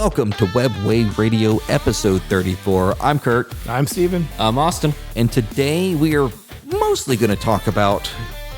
welcome to Webway Radio episode 34. I'm Kurt. I'm Steven. I'm Austin. And today we are mostly going to talk about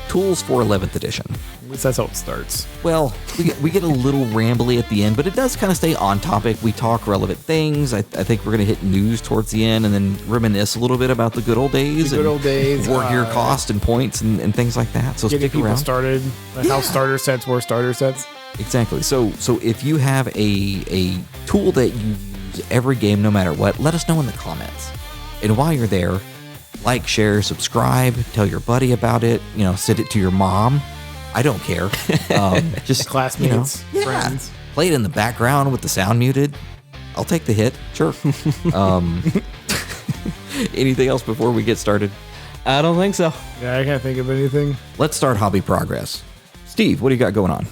tools for 11th edition. At least that's how it starts. Well, we get a little rambly at the end, but it does kind of stay on topic. We talk relevant things. I think we're going to hit news towards the end and then reminisce a little bit about the good old days. The good old days. War gear cost and points and things like that. So getting stick people around. started, how starter sets were starter sets. Exactly. So if you have a tool that you use every game, no matter what, let us know in the comments. And while you're there, like, share, subscribe, tell your buddy about it. Send it to your mom. I don't care. Just Classmates, friends. Play it in the background with the sound muted. I'll take the hit. Sure. Anything else before we get started? I don't think so. Yeah, I can't think of anything. Let's start hobby progress. Steve, what do you got going on?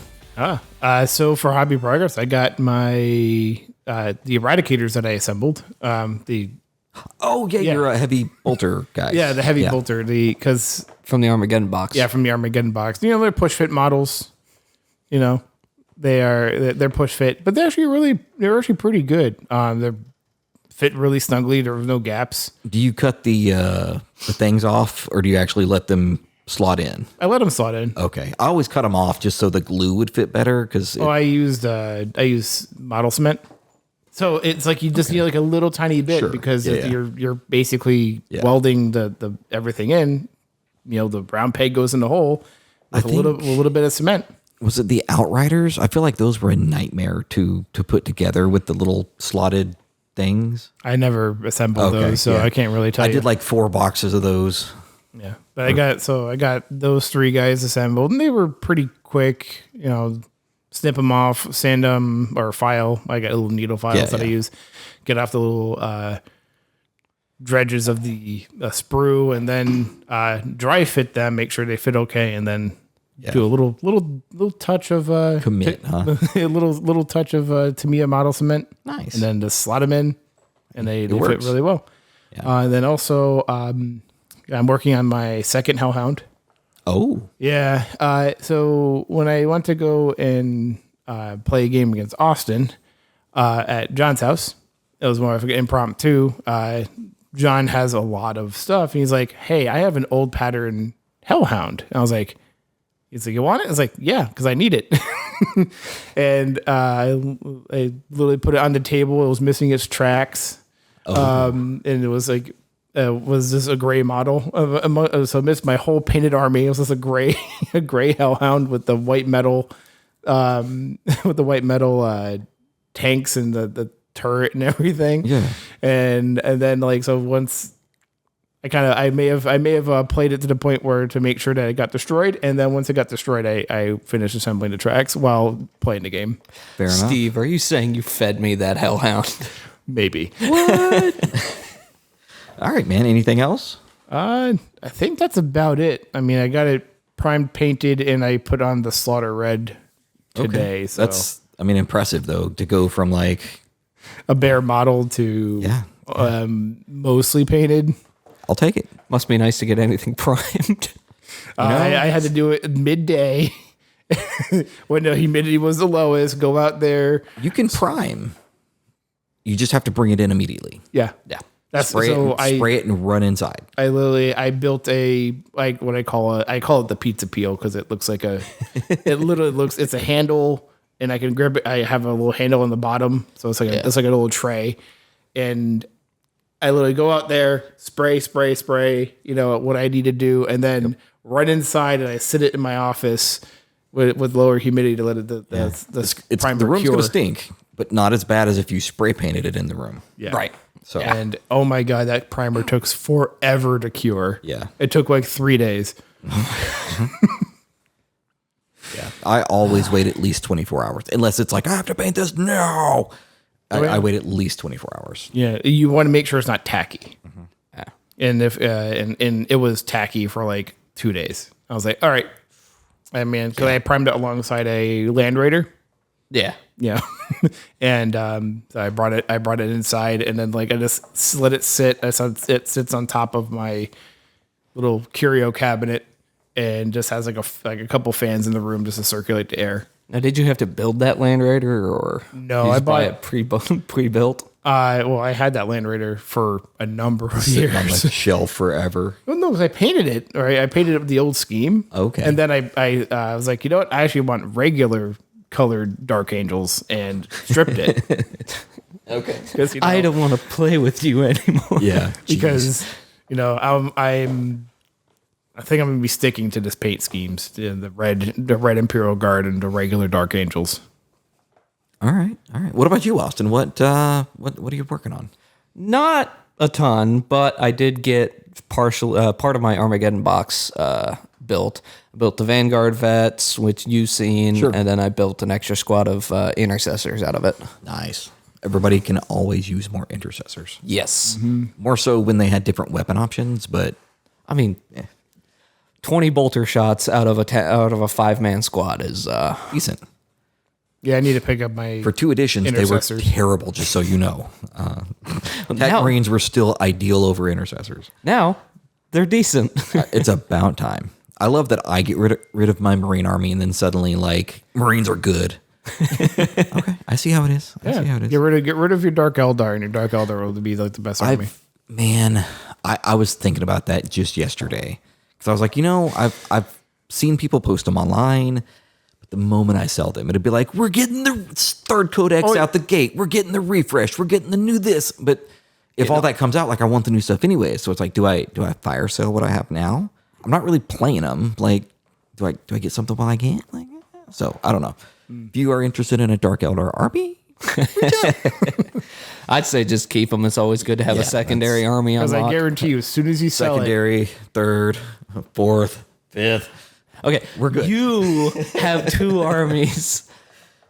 So for hobby progress, I got my the eradicators that I assembled. You're a heavy bolter guy. Yeah, the heavy bolter. Because From the Armageddon box. Yeah, from the Armageddon box. They're push fit models. They're push fit, but they're actually pretty good. They're fit really snugly. There were no gaps. Do you cut the things off, or do you actually let them slot in? I let them slot in. Okay, I always cut them off just so the glue would fit better. I used model cement. So it's like you just need like a little tiny bit because you're basically welding the everything in. The round peg goes in the hole with a little bit of cement. Was it the Outriders? I feel like those were a nightmare to put together with the little slotted things. I never assembled those, so I can't really tell you. I did like 4 boxes of those. Yeah, but I got those 3 guys assembled, and they were pretty quick. Snip them off, sand them, or file. I got little needle files that I use. Get off the little dredges of the sprue, and then dry fit them. Make sure they fit okay, and then do a little touch of commit, a little touch of Tamiya model cement. Nice, and then just slot them in, and they fit really well. Yeah. And then also, I'm working on my second Hellhound. Oh. Yeah. So when I went to go and play a game against Austin at John's house, it was more of an impromptu. John has a lot of stuff. And he's like, hey, I have an old pattern Hellhound. And I was like, he's like, you want it? I was like, yeah, because I need it. And I literally put it on the table. It was missing its tracks. And it was like, was this a gray model? So I missed my whole painted army. It was just a gray Hellhound with the white metal, tanks and the turret and everything. Yeah. And then so once I may have played it to the point where to make sure that it got destroyed. And then once it got destroyed, I finished assembling the tracks while playing the game. Fair enough. Steve, are you saying you fed me that Hellhound? Maybe. What? All right, man. Anything else? I think that's about it. I mean, I got it primed, painted, and I put on the Slaughter Red today. Okay. So that's, impressive though, to go from like a bare model to mostly painted. I'll take it. Must be nice to get anything primed. I had to do it midday when the humidity was the lowest. Go out there. You can prime. You just have to bring it in immediately. Yeah. Yeah. Spray it and run inside. I built what I call it the pizza peel because it looks like it's a handle and I can grab it. I have a little handle on the bottom. So it's like a little tray. And I literally go out there, spray, what I need to do, and then run inside and I sit it in my office with lower humidity to let it the primer the room's cure. Gonna stink, but not as bad as if you spray painted it in the room. Yeah. Right. So and oh my god, that primer took forever to cure. Yeah. It took like 3 days. Yeah. I always wait at least 24 hours. Unless it's like, I have to paint this now. I wait at least 24 hours. Yeah. You want to make sure it's not tacky. Mm-hmm. Yeah. And if and it was tacky for like 2 days. I was like, all right. Because I primed it alongside a Land Raider. Yeah. Yeah. And so I brought it inside and then I just let it sit. It sits on top of my little curio cabinet and just has like a couple fans in the room just to circulate the air. Now, did you have to build that Land Raider, or No, did you I just buy bought it pre-built? Well, I had that Land Raider for a number of Sitting on years. the shelf forever. Well, no, 'cause I painted it. Right, I painted it with the old scheme. Okay. And then I was like, you know what? I actually want regular colored Dark Angels and stripped it. Okay. Because I don't want to play with you anymore. Yeah. because I think I'm gonna be sticking to this paint schemes, the red Imperial Guard and the regular Dark Angels. All right. What about you, Austin? What are you working on? Not a ton, but I did get part of my Armageddon box built. I built the Vanguard vets, which you've seen, and then I built an extra squad of intercessors out of it. Nice. Everybody can always use more intercessors. Yes. More so when they had different weapon options, but I mean, 20 bolter shots out of a 5-man squad is decent. Yeah, I need to pick up my For 2 editions, they were terrible, just so you know. Tech Marines were still ideal over intercessors. Now, they're decent. It's about time. I love that I get rid of my Marine army and then suddenly, like, Marines are good. Okay, I see how it is. I see how it is. Get rid of your Dark Eldar, and your Dark Eldar will be like the best army. I was thinking about that just yesterday. Because I was like, I've seen people post them online. The moment I sell them, it'd be like, we're getting the 3rd Codex out the gate. We're getting the refresh. We're getting the new this. But if all that comes out, like, I want the new stuff anyway. So it's like, do I fire sale what I have now? I'm not really playing them. Like, do I get something while I can? Like, so I don't know. If you are interested in a Dark Eldar RP, I'd say just keep them. It's always good to have a secondary army Because unlocked. I guarantee you, as soon as you sell secondary, 3rd, 4th, 5th. Okay, we're good. You have 2 armies.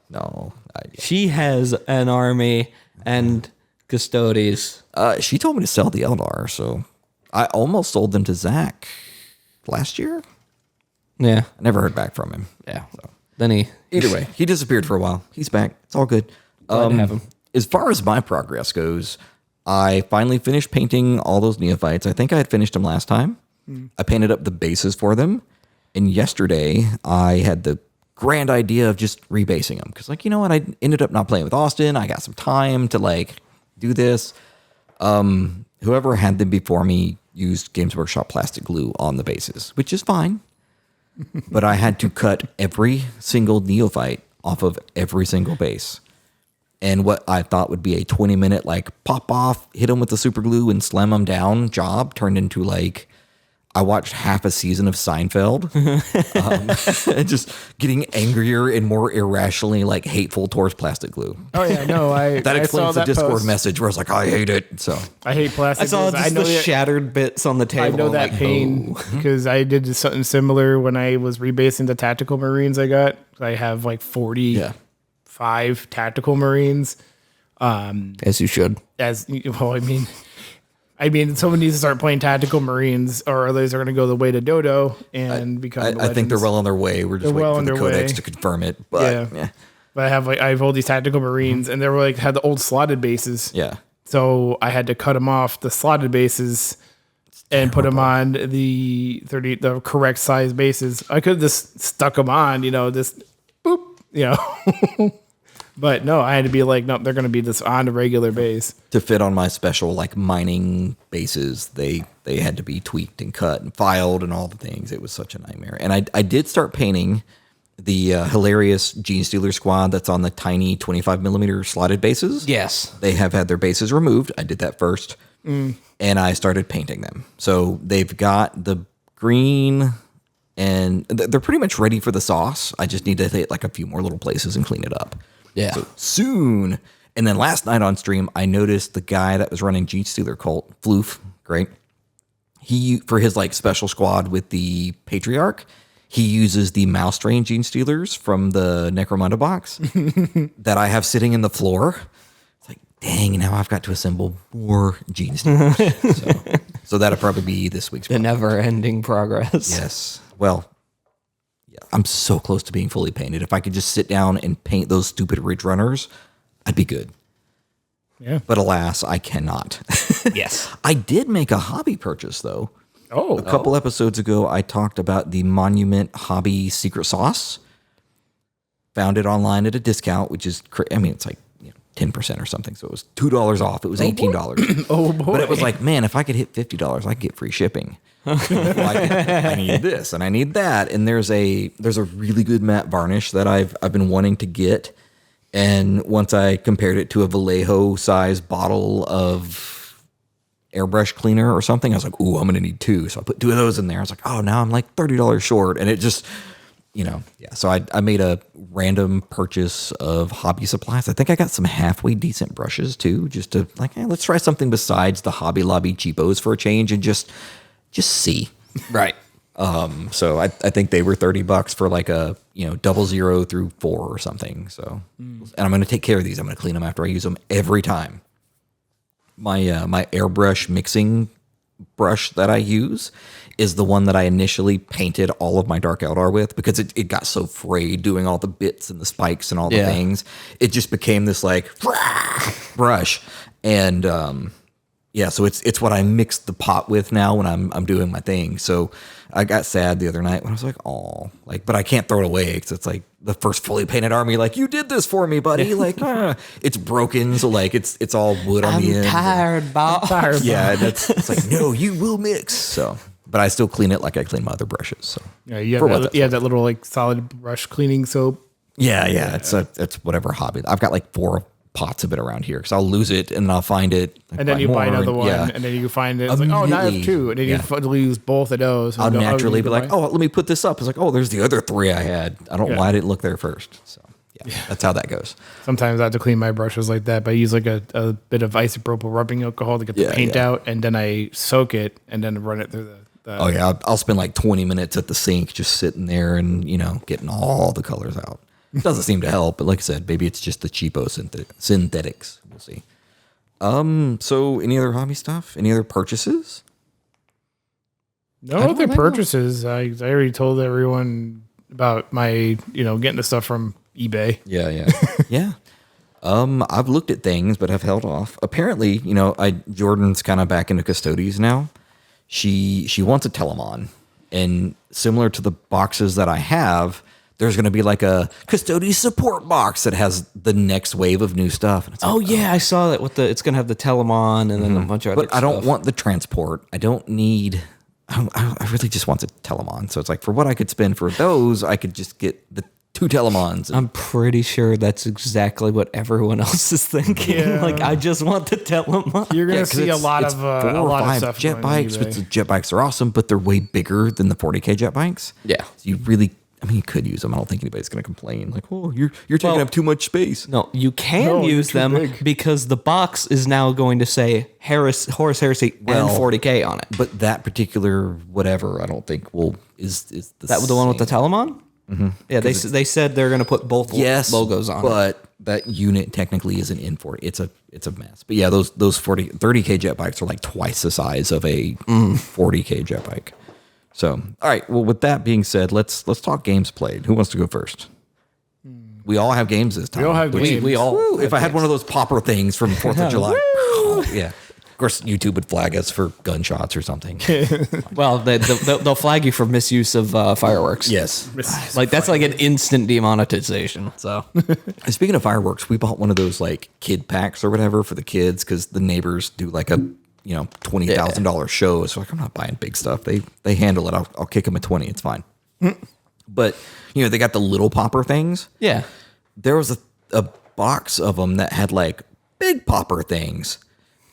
No, She has an army and Custodes. She told me to sell the Eldar, so I almost sold them to Zach last year. Yeah, I never heard back from him. yeah. So then either way, he disappeared for a while. He's back. It's all good. Glad to have him. As far as my progress goes, I finally finished painting all those neophytes. I think I had finished them last time. I painted up the bases for them. And yesterday, I had the grand idea of just rebasing them. Because, like, you know what? I ended up not playing with Austin. I got some time to, like, do this. Whoever had them before me used Games Workshop plastic glue on the bases, which is fine. But I had to cut every single neophyte off of every single base. And what I thought would be a 20-minute, like, pop off, hit them with the super glue and slam them down job turned into, like, I watched half a season of Seinfeld, just getting angrier and more irrationally, like, hateful towards plastic glue. Oh yeah, no, That explains the Discord post. message where it's like, I hate it. So I hate plastic. I saw glues. just the shattered bits on the table. I know I'm that like, pain because I did something similar when I was rebasing the tactical Marines I got. I have like 45 tactical Marines. As you should. I mean, someone needs to start playing tactical Marines, or others are going to go the way to Dodo and become. I think they're well on their way. We're just waiting for the Codex to confirm it. But yeah. But I have all these tactical Marines, and they were like had the old slotted bases. Yeah. So I had to cut them off the slotted bases and put them on the correct size bases. I could have just stuck them on, just boop, But no, I had to be like, no, they're going to be this on a regular base. To fit on my special, like, mining bases, they had to be tweaked and cut and filed and all the things. It was such a nightmare. And I did start painting the hilarious Gene Stealer squad that's on the tiny 25mm slotted bases. Yes. They have had their bases removed. I did that first. And I started painting them. So they've got the green, and they're pretty much ready for the sauce. I just need to hit, like, a few more little places and clean it up. Yeah. So soon. And then last night on stream, I noticed the guy that was running Gene Stealer Cult, Floof, great. He, for his, like, special squad with the Patriarch, he uses the mouse train Gene Stealers from the Necromunda box that I have sitting in the floor. It's like, dang, now I've got to assemble more Gene Stealers. so that'll probably be this week's The never-ending progress. Yes. Well, I'm so close to being fully painted. If I could just sit down and paint those stupid Ridge Runners, I'd be good. Yeah. But alas, I cannot. Yes. I did make a hobby purchase, though. Oh. A couple episodes ago, I talked about the Monument Hobby Secret Sauce. found it online at a discount, which is, I mean, it's like 10% or something. So it was $2 off. It was $18. Oh boy. But it was like, man, if I could hit $50, I could get free shipping. I need this and I need that. And there's a really good matte varnish that I've been wanting to get. And once I compared it to a Vallejo size bottle of airbrush cleaner or something, I was like, ooh, I'm going to need 2. So I put 2 of those in there. I was like, oh, now I'm like $30 short. And it just, yeah. So I made a random purchase of hobby supplies. I think I got some halfway decent brushes too, just to like, let's try something besides the Hobby Lobby cheapos for a change and just see. Right. So I think they were $30 for like a 00 through 4 or something. So, and I'm going to take care of these. I'm going to clean them after I use them every time. My airbrush mixing brush that I use is the one that I initially painted all of my Dark Eldar with because it got so frayed doing all the bits and the spikes and all the things. It just became this like brush. And, so it's what I mix the pot with now when I'm doing my thing. So I got sad the other night when I was like, oh, like, but I can't throw it away because it's like the first fully painted army. Like, you did this for me, buddy. Like, it's broken, so like it's all wood on the end. I'm tired. Yeah, it's like no, you will mix. So, but I still clean it like I clean my other brushes. So yeah, you have that little like solid brush cleaning soap. Yeah. It's whatever hobby. I've got like 4 pots of it around here because I'll lose it and I'll find it, like, and then you buy another one, and then you find it. It's like, oh, now I have 2, and then you lose both of those. I'll naturally be like, oh, let me put this up. It's like, oh, there's the other 3 I had. I don't know why I didn't look there first. So that's how that goes. Sometimes I have to clean my brushes like that, but I use like a bit of isopropyl rubbing alcohol to get the paint out, and then I soak it and then run it through the I'll spend like 20 minutes at the sink just sitting there and getting all the colors out. It doesn't seem to help, but like I said, maybe it's just the cheapo synthetics. We'll see. So any other hobby stuff? Any other purchases? No other purchases. I already told everyone about my, getting the stuff from eBay. Yeah. I've looked at things, but have held off. Apparently, Jordan's kind of back into Custodes now. She wants a Telemon, and similar to the boxes that I have, there's going to be like a Custodes support box that has the next wave of new stuff. And it's I saw that it's going to have the Telemon and then a bunch of other stuff. But I don't want the transport. I don't need, I really just want the Telemon. So it's like for what I could spend for those, I could just get the 2 Telemons. I'm pretty sure that's exactly what everyone else is thinking. Yeah. Like, I just want the Telemon. You're going to see a lot of stuff. Jet bikes, but the jet bikes are awesome, but they're way bigger than the 40K jet bikes. Yeah. So you could use them. I don't think anybody's going to complain. Like, oh, you're taking up too much space. No, you can use them because the box is now going to say Horus Heresy and 40K on it. But that particular whatever, I don't think is the one with the Telemon? Mm-hmm. Yeah, they said they're going to put both logos on it. But that unit technically isn't in 40. It's a mess. But yeah, those 30K jet bikes are like twice the size of a 40K jet bike. So, all right. Well, with that being said, let's talk games played. Who wants to go first? We all have games this time. We all have games. We all. If I had one of those popper things from 4th of July, yeah. Of course, YouTube would flag us for gunshots or something. Well, they'll flag you for misuse of fireworks. Yes, like that's like an instant demonetization. So, speaking of fireworks, we bought one of those like kid packs or whatever for the kids because the neighbors do like a $20,000 show. So like, I'm not buying big stuff. They handle it. I'll kick them at 20. It's fine. But they got the little popper things. Yeah, there was a box of them that had like big popper things.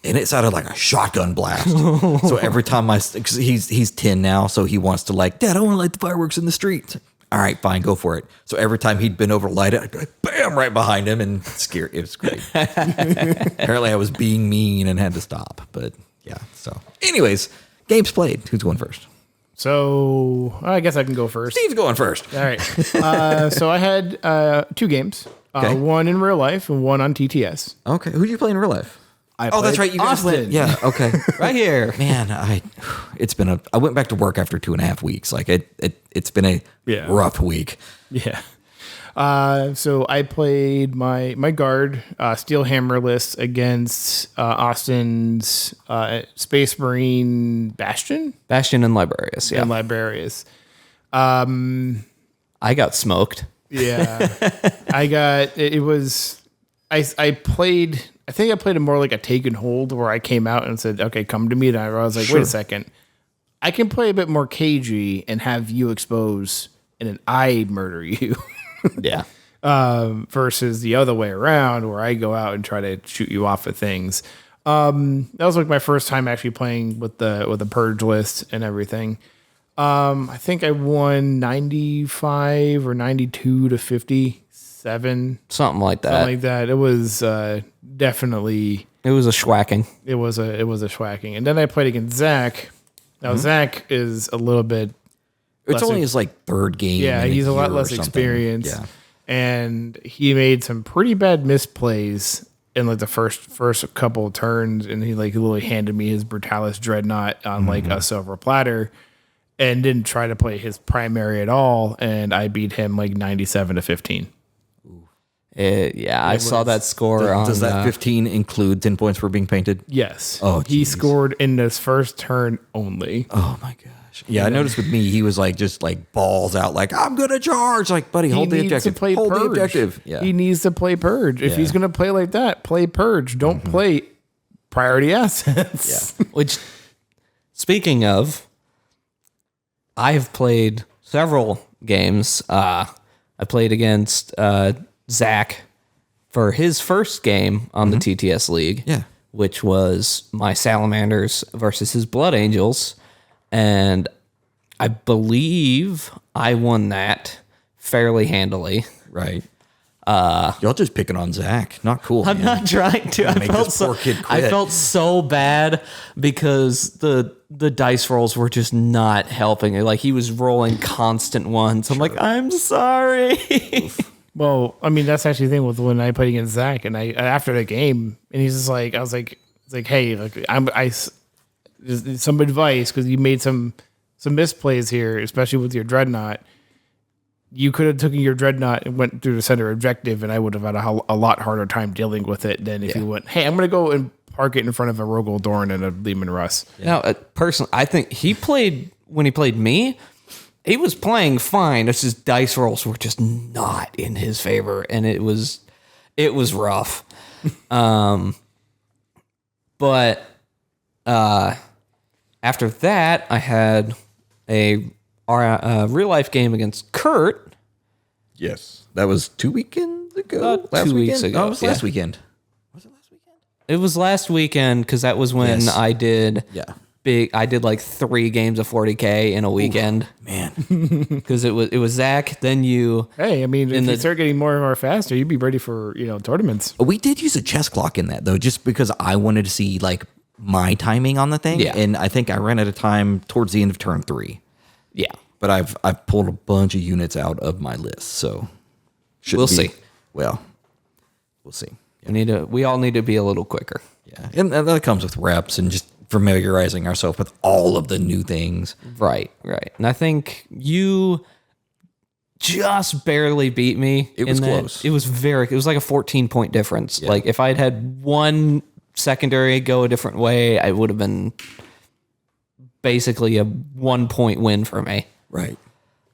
And it sounded like a shotgun blast. So every time cause he's 10 now, so he wants to like, Dad, I want to light the fireworks in the street. All right, fine, go for it. So every time he'd been over to light it, I'd be like, bam, right behind him and scare. It was great. Apparently I was being mean and had to stop. But yeah, so anyways, games played. Who's going first? So I guess I can go first. Steve's going first. All right. So I had 2 games, one in real life and one on TTS. Okay, who did you play in real life? That's right. You guys Austin. Yeah. Okay. Right here, man. I went back to work after 2.5 weeks. Like it's been a rough week. Yeah. So I played my guard Steel Hammerless against Austin's Space Marine Bastion and Librarius. Yeah, and Librarius. I got smoked. Yeah. I got, it was, I played, I think I played it more like a take and hold where I came out and said, okay, come to me. And I was like, wait a second. I can play a bit more cagey and have you expose and then I murder you. Yeah. Versus the other way around where I go out and try to shoot you off of things. That was like my first time actually playing with the purge list and everything. I think I won 95 or 92 to 57. Something like that. Something like that. It was definitely. It was a schwacking. It was a schwacking. And then I played against Zach. Now Zach is a little bit. It's only his like third game. Yeah, he's a lot less experienced. Yeah. And he made some pretty bad misplays in like the first couple of turns, and he like literally handed me his Brutalis Dreadnought on like a silver platter, and didn't try to play his primary at all, and I beat him like 97 to 15. I saw that score. Does that 15 include 10 points for being painted? Yes. Oh, he scored in this first turn only. Oh my gosh. Yeah, I noticed with me, he was like just like balls out, like I'm gonna charge. Like, buddy, hold the objective. Hold the objective. Yeah. He needs to play purge. If he's gonna play like that, play purge. Don't play priority assets. Yeah. Which, speaking of, I've played several games. I played against Zach for his first game on the TTS League. Yeah. Which was my Salamanders versus his Blood Angels. And I believe I won that fairly handily. Right. Y'all just picking on Zach. Not cool. I'm not trying to. I felt so bad because the dice rolls were just not helping. Like he was rolling constant ones. I'm like, I'm sorry. Well, I mean, that's actually the thing with when I played against Zach, and I after the game, and he's just like, I was like, it's like, hey, like some advice because you made some misplays here, especially with your Dreadnought. You could have taken your Dreadnought and went through the center objective, and I would have had a lot harder time dealing with it than if you went, hey, I'm going to go and park it in front of a Rogel Dorn and a Lehman Russ. Now, personally, I think when he played me, he was playing fine. It's just dice rolls were just not in his favor, and it was rough. But after that, I had a real life game against Kurt. Yes, that was 2 weekends ago. Last weeks ago. Oh, it was last weekend. Was it last weekend? It was last weekend because that was when I did. Yeah. I did like 3 games of 40K in a weekend. Ooh, man, because it was Zach. Then you. Hey, I mean, if you start getting more and more faster, you'd be ready for tournaments. We did use a chess clock in that though, just because I wanted to see like my timing on the thing. Yeah. And I think I ran out of time towards the end of turn 3. Yeah. But I've pulled a bunch of units out of my list, so we'll see. Well, we'll see. Yeah. We all need to be a little quicker. Yeah, and that comes with reps and just familiarizing ourselves with all of the new things. Right. And I think you just barely beat me. It was close. It was like a 14-point difference. Yeah. Like if I'd had one secondary go a different way, I would have been basically a 1-point win for me. Right.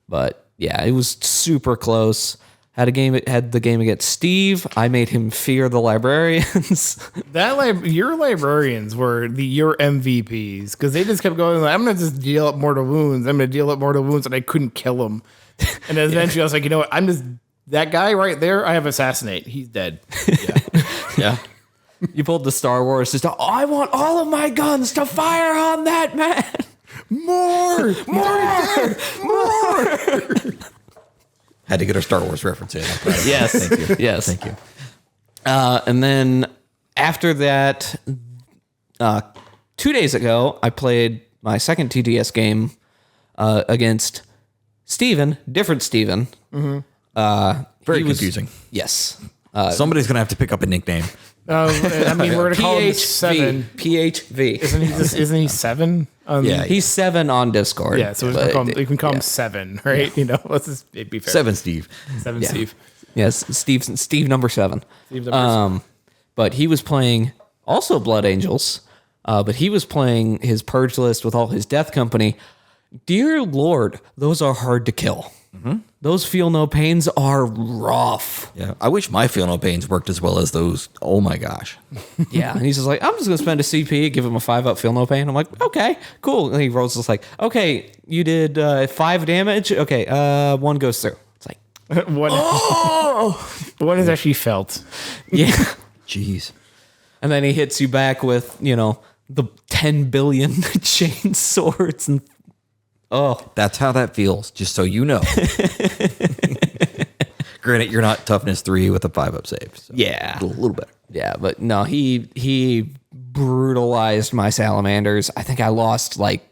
But yeah, it was super close. Had the game against Steve. I made him fear the librarians. Your librarians were your MVPs because they just kept going like, I'm gonna just deal up mortal wounds. I'm gonna deal up mortal wounds, and I couldn't kill him. And then eventually I was like, you know what? I'm just that guy right there. I have assassinate. He's dead. Yeah. Yeah. You pulled the Star Wars system. Oh, I want all of my guns to fire on that man. More. Had to get our Star Wars reference in. Yes. Thank you. Yes. Thank you. And then after that, 2 days ago, I played my second TTS game against Steven, different Steven. Mm-hmm. Very confusing. Yes. Somebody's going to have to pick up a nickname. I mean, we're going to call him 7. PHV. Isn't he 7? Yeah. He's 7 on Discord. Yeah, so we can call him 7, right? Yeah. You know, let's just be fair. 7 Steve. 7 Steve. Yes, Steve number 7. But he was playing also Blood Angels, but he was playing his Purge list with all his Death Company. Dear Lord, those are hard to kill. Mm-hmm. Those feel no pains are rough. Yeah, I wish my feel no pains worked as well as those. Oh my gosh. Yeah, and he's just like, I'm just gonna spend a CP, give him a 5-up feel no pain. I'm like, okay, cool. And he rolls just like, okay, you did 5 damage. Okay, 1 goes through. It's like one is actually felt. Yeah. Jeez. And then he hits you back with, the 10 billion chain swords and That's how that feels, just so you know. Granted, you're not toughness 3 with a 5-up save. So yeah. A little better. Yeah, but no, he brutalized my salamanders. I think I lost like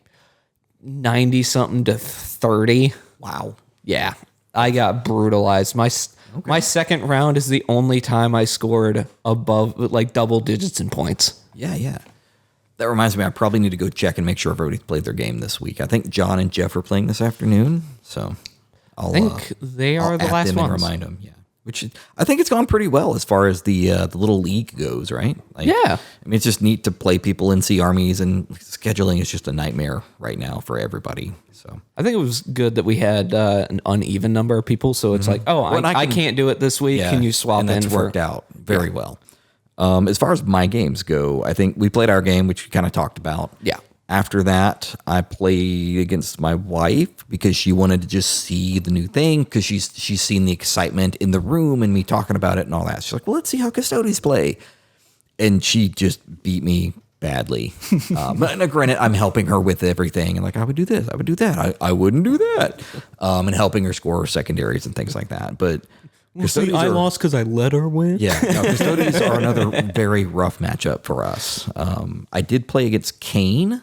90 something to 30. Wow. Yeah. I got brutalized. My second round is the only time I scored above like double digits in points. Yeah. That reminds me, I probably need to go check and make sure everybody's played their game this week. I think John and Jeff are playing this afternoon, so I think they are the last ones. And remind them, yeah. Which I think it's gone pretty well as far as the little league goes, right? Like, yeah. I mean, it's just neat to play people in sea armies, and scheduling is just a nightmare right now for everybody. So I think it was good that we had an uneven number of people, so it's like, I can't do it this week. Yeah, can you swap and that's worked out very well. As far as my games go, I think we played our game, which we kind of talked about. Yeah. After that, I played against my wife because she wanted to just see the new thing because she's seen the excitement in the room and me talking about it and all that. She's like, well, let's see how Custodes play. And she just beat me badly. But granted, I'm helping her with everything. And like, I would do this, I would do that. I wouldn't do that. And helping her score secondaries and things like that. But I lost because I let her win. Yeah, no, Custodes are another very rough matchup for us. I did play against Kane.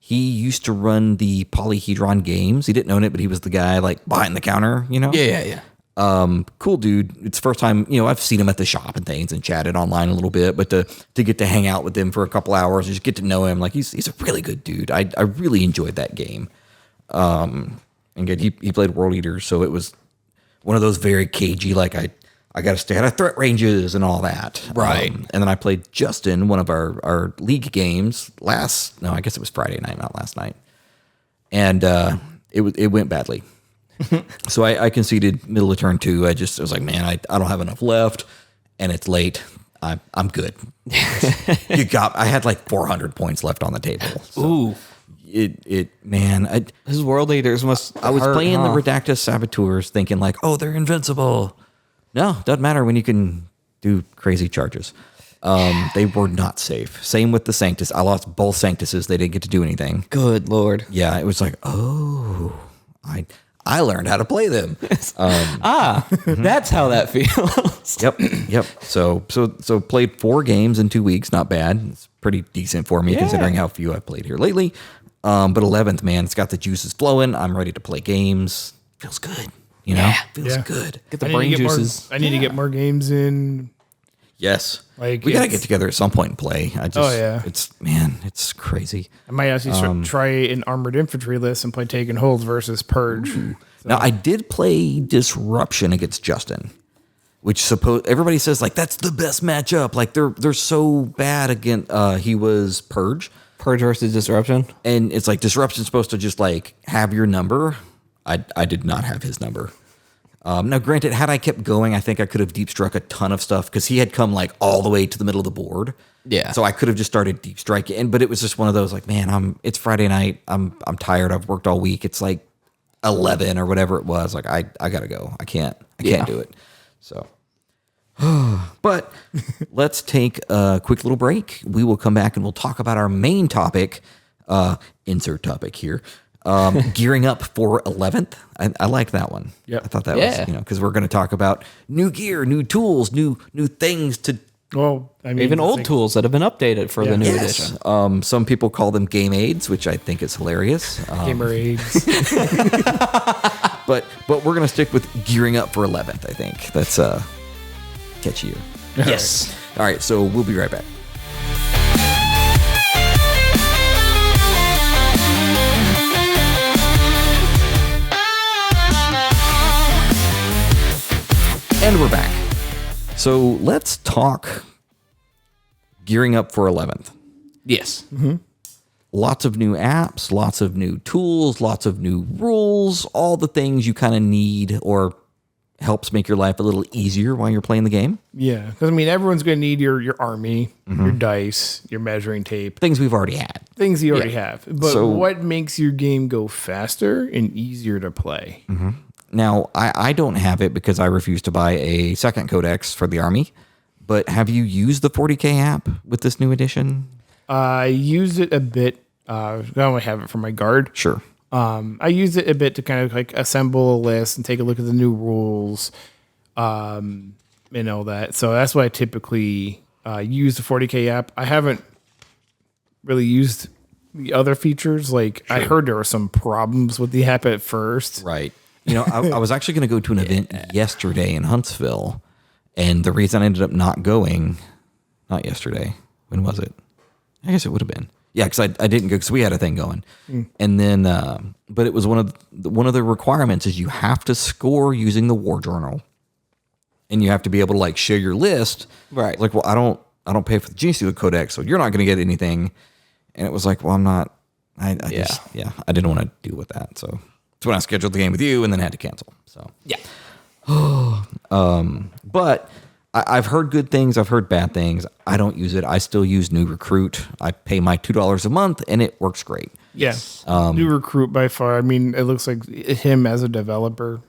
He used to run the Polyhedron games. He didn't own it, but he was the guy like behind the counter, Yeah. Cool dude. It's the first time, I've seen him at the shop and things and chatted online a little bit, but to get to hang out with him for a couple hours, just get to know him, like he's a really good dude. I really enjoyed that game. And again, he played World Eaters, so it was one of those very cagey, like I got to stay out of threat ranges and all that. Right. And then I played Justin, one of our league games I guess it was Friday night, not last night. And it went badly. So I conceded middle of turn 2. I was like, man, I don't have enough left and it's late. I'm good. I had like 400 points left on the table. So. Ooh. His World Eaters must I was playing the Redactus Saboteurs thinking like, oh, they're invincible. No, doesn't matter when you can do crazy charges. They were not safe. Same with the Sanctus. I lost both Sanctuses. They didn't get to do anything. Good Lord. Yeah, it was like, I learned how to play them. That's how that feels. Yep. So played 4 games in 2 weeks. Not bad. It's pretty decent for me considering how few I've played here lately. But 11th, man, it's got the juices flowing. I'm ready to play games. Feels good. Feels good. Get the brain juices. I need to get more games in. Yes. Like we got to get together at some point and play. It's crazy. I might actually try an armored infantry list and play take and hold versus purge. So. Now I did play Disruption against Justin, which everybody says like that's the best matchup. Like they're so bad against he was Purge versus Disruption, and it's like Disruption's supposed to just like have your number. I did not have his number. Now, granted, had I kept going, I think I could have deep struck a ton of stuff because he had come like all the way to the middle of the board. Yeah. So I could have just started deep striking, but it was just one of those like, man, it's Friday night. I'm tired. I've worked all week. It's like 11 or whatever it was. Like I gotta go. I can't do it. So, but let's take a quick little break. We will come back and we'll talk about our main topic. Insert topic here. Gearing up for 11th. I like that one. Yeah, I thought that was, because we're going to talk about new gear, new tools, new things to. Well, I mean, even old tools that have been updated for the new edition. Some people call them game aids, which I think is hilarious. Gamer aids. but we're going to stick with gearing up for 11th. I think that's catchier. Yes. All right. So we'll be right back. And we're back. So let's talk gearing up for 11th. Yes. Mm-hmm. lots of new apps, lots of new tools, lots of new rules, all the things you kind of need or helps make your life a little easier while you're playing the game. Yeah, because I mean, everyone's going to need your army, your dice, your measuring tape. Things we've already had. Things you already have. But what makes your game go faster and easier to play? Now, I don't have it because I refuse to buy a second codex for the army. But have you used the 40K app with this new edition? I used it a bit. I only have it for my guard. Sure. I used it a bit to kind of like assemble a list and take a look at the new rules, and all that. So that's why I typically use the 40K app. I haven't really used the other features. Like I heard there were some problems with the app at first. Right. You know, I was actually going to go to an event yesterday in Huntsville, and the reason I ended up not going, not yesterday, when was it? I guess it would have been. Yeah, because I didn't go because we had a thing going, and then but it was one of the requirements is you have to score using the war journal, and you have to be able to like share your list. Right. Like, well, I don't pay for the Genestealer Codex, so you're not going to get anything. And it was like, well, I'm not. I didn't want to deal with that. So that's when I scheduled the game with you, and then had to cancel. So Yeah. But I've heard good things. I've heard bad things. I don't use it. I still use New Recruit. I pay my $2 a month, and it works great. Yes. New Recruit by far. I mean, it looks like him as a developer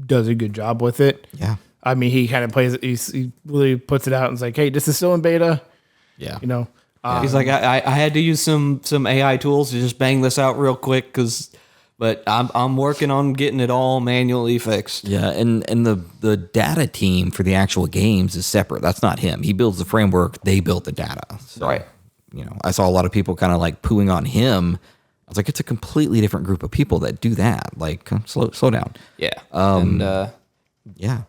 does a good job with it. Yeah. I mean, he kind of plays it. He really puts it out and is like, hey, this is still in beta. Yeah. You know, He's like, I had to use some AI tools to just bang this out real quick but I'm working on getting it all manually fixed. Yeah, and the data team for the actual games is separate. That's not him. He builds the framework. They build the data. So, Right. You know, I saw a lot of people kind of like pooing on him. I was like, it's a completely different group of people that do that. Like, slow down. Yeah. Yeah.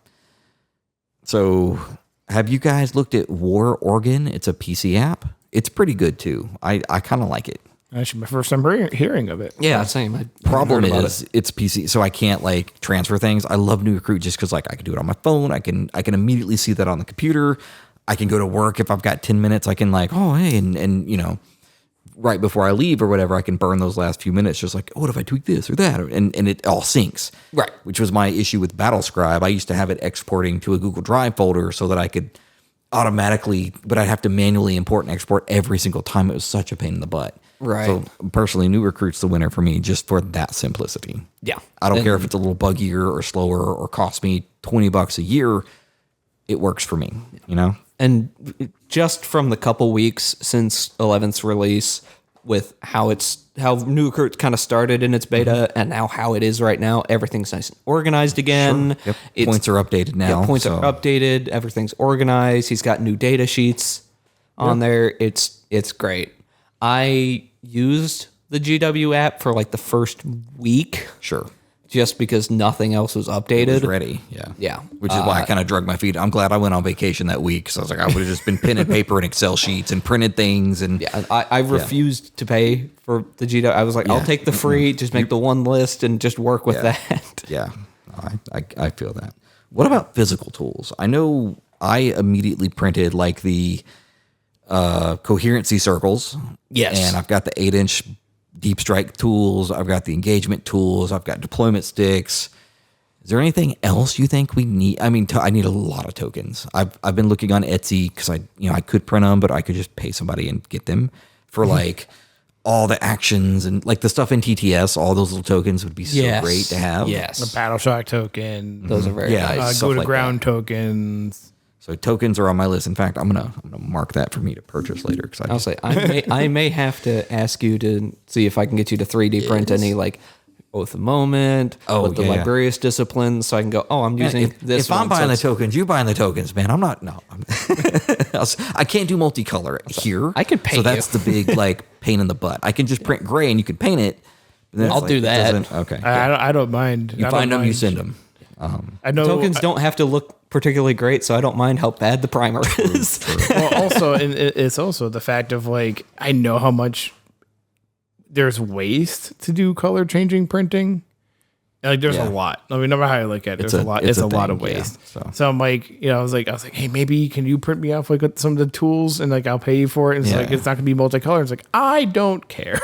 So, have you guys looked at War Organ? It's a PC app. It's pretty good too. I kind of like it. Actually, my first time hearing of it. Yeah, same. I Problem is, it's PC, so I can't like transfer things. I love New Recruit just because like I can do it on my phone. I can immediately see that on the computer. I can go to work if I've got 10 minutes. I can like, oh hey, and you know, right before I leave or whatever, I can burn those last few minutes. Just like, oh, what if I tweak this or that, and it all syncs. Right. Which was my issue with Battlescribe. I used to have it exporting to a Google Drive folder so that I could automatically, but I'd have to manually import and export every single time. It was such a pain in the butt. Right. So personally, New Recruit's the winner for me just for that simplicity. Yeah. I don't care if it's a little buggier or slower or costs me $20 a year. It works for me, you know? And just from the couple weeks since 11th's release, with how New Recruit kind of started in its beta and now how it is right now, everything's nice and organized again. Sure. Yep. Points are updated now. Yeah, points are updated. Everything's organized. He's got new data sheets on there. It's great. I used the GW app for like the first week. Sure. Just because nothing else was updated. It was ready. Yeah. Yeah. Which is why I kind of drug my feet. I'm glad I went on vacation that week. So I was like, I would have just been pen and paper and Excel sheets and printed things. And yeah, I refused to pay for the GW. I was like, I'll take the free, just make the one list and just work with that. Yeah. I feel that. What about physical tools? I know I immediately printed like the coherency circles. Yes. And I've got the 8-inch deep strike tools. I've got the engagement tools. I've got deployment sticks. Is there anything else you think we need? I mean, I need a lot of tokens. I've been looking on Etsy because I could print them, but I could just pay somebody and get them for like all the actions and like the stuff in TTS. All those little tokens would be so great to have. Yes. The Battle Shock token. Those are very nice. Go to like ground tokens. So tokens are on my list. In fact, I'm gonna mark that for me to purchase later. Because I'll say I may have to ask you to see if I can get you to 3D print any like Oath of Moment, with the Librarius disciplines, so I can go. Oh, I'm using this. If I'm buying the tokens, you buying the tokens, man. I'm not. No, I can't do multicolor here. I can paint. So that's the big like pain in the butt. I can just print gray and you can paint it. I'll do that. Okay. I don't mind. You find them, you send them. I know tokens don't have to look particularly great, so I don't mind how bad the primer is. Well, also, and it's also the fact of like I know how much there's waste to do color changing printing, Like there's a lot. I mean, no matter how you look at it, there's a lot. It's a lot of waste. So I'm like, I was like, hey, maybe can you print me off like some of the tools and like I'll pay you for it. And it's like it's not gonna be multicolored. It's like I don't care.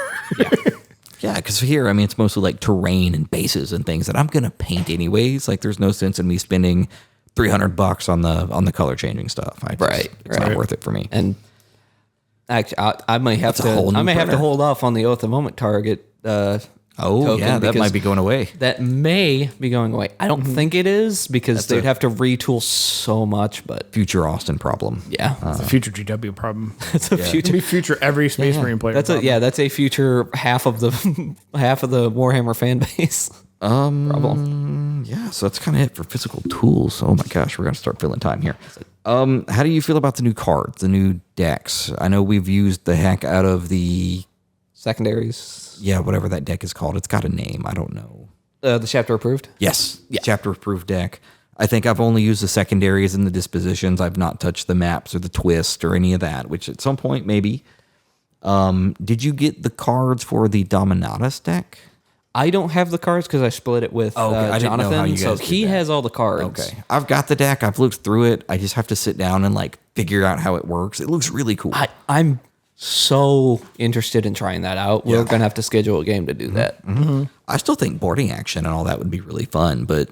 Yeah, because here, I mean, it's mostly like terrain and bases and things that I'm gonna paint anyways. Like, there's no sense in me spending $300 on the color changing stuff. It's not worth it for me. And actually, I might have to hold off on the Oath of Moment target. That might be going away. That may be going away. I don't think it is because they'd have to retool so much. But future Austin problem. Yeah, it's a future GW problem. It's a future every Space Marine player. That's a future half of the Warhammer fan base problem. Yeah, so that's kind of it for physical tools. Oh my gosh, we're gonna start filling time here. How do you feel about the new cards, the new decks? I know we've used the heck out of the secondaries. Yeah, whatever that deck is called. It's got a name. I don't know. The chapter approved? Yes. Yeah. Chapter approved deck. I think I've only used the secondaries and the dispositions. I've not touched the maps or the twist or any of that, which at some point maybe. Did you get the cards for the Dominatus deck? I don't have the cards because I split it with Jonathan, so he has all the cards. Okay. I've got the deck. I've looked through it. I just have to sit down and like figure out how it works. It looks really cool. I'm so interested in trying that out. We're gonna have to schedule a game to do that. Mm-hmm. I still think boarding action and all that would be really fun, but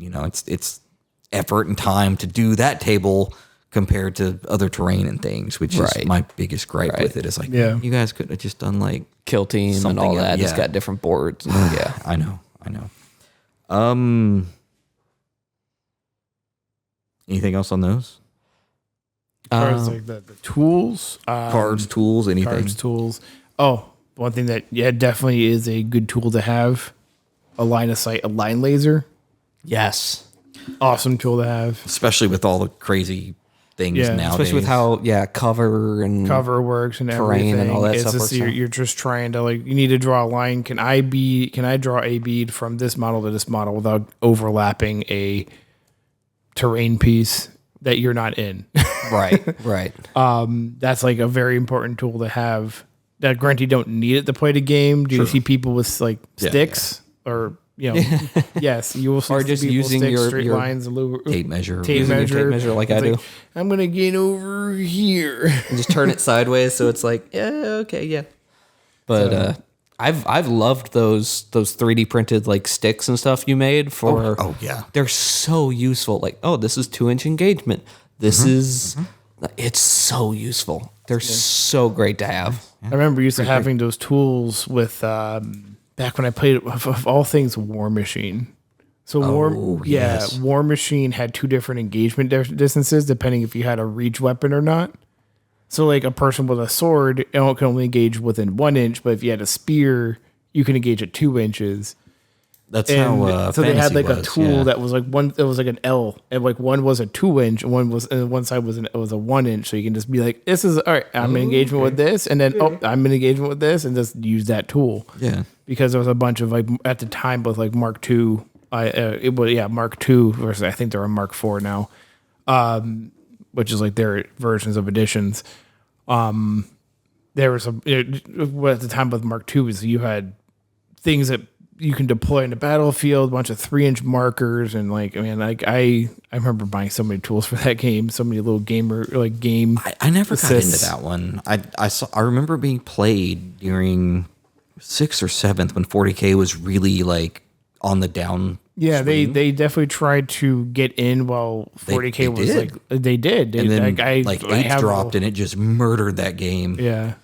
it's effort and time to do that table compared to other terrain and things, which is my biggest gripe with it. Is like, you guys could have just done like Kill Team and all that. It's got different boards. I know. Anything else on those? Cards like the tools, cards, tools, anything. Cards, tools. Oh, one thing that definitely is a good tool to have: a line of sight, a line laser. Yes, awesome tool to have, especially with all the crazy things nowadays. Especially with how cover works and terrain everything. And all that stuff. Just, you're just trying to you need to draw a line. Can I draw a bead from this model to this model without overlapping a terrain piece that you're not in? Right. That's like a very important tool to have. That granted, you don't need it to play the game. Do you see people with sticks or yes, you will see or just using sticks, your straight lines, tape measure, tape measure like I do. I'm gonna get over here and just turn it sideways so it's like But I've loved those 3D printed sticks and stuff you made for. Oh yeah, they're so useful. This is 2-inch engagement. This is. It's so useful. They're so great to have. I remember used to having those tools with back when I played of all things War Machine. So War Machine had 2 different engagement distances depending if you had a reach weapon or not. So a person with a sword can only engage within 1 inch, but if you had a spear, you can engage at 2 inches. That's how so they had a tool that was one. It was an L, and one was a 2-inch, and one side was a 1 inch. So you can just be like, "This is all right. I'm in engagement with this," and then I'm in engagement with this, and just use that tool. Yeah, because there was a bunch of at the time both Mark II. Mark II versus I think they're a Mark IV now, which is their versions of editions. There was at the time with Mark II is you had things that you can deploy in the battlefield, a bunch of 3-inch markers, and I remember buying so many tools for that game, so many little game. I never got into that one. I remember being played during 6th or 7th when 40K was really on the down. Yeah, they definitely tried to get in while 40K was they did. And then H dropped and it just murdered that game. Yeah.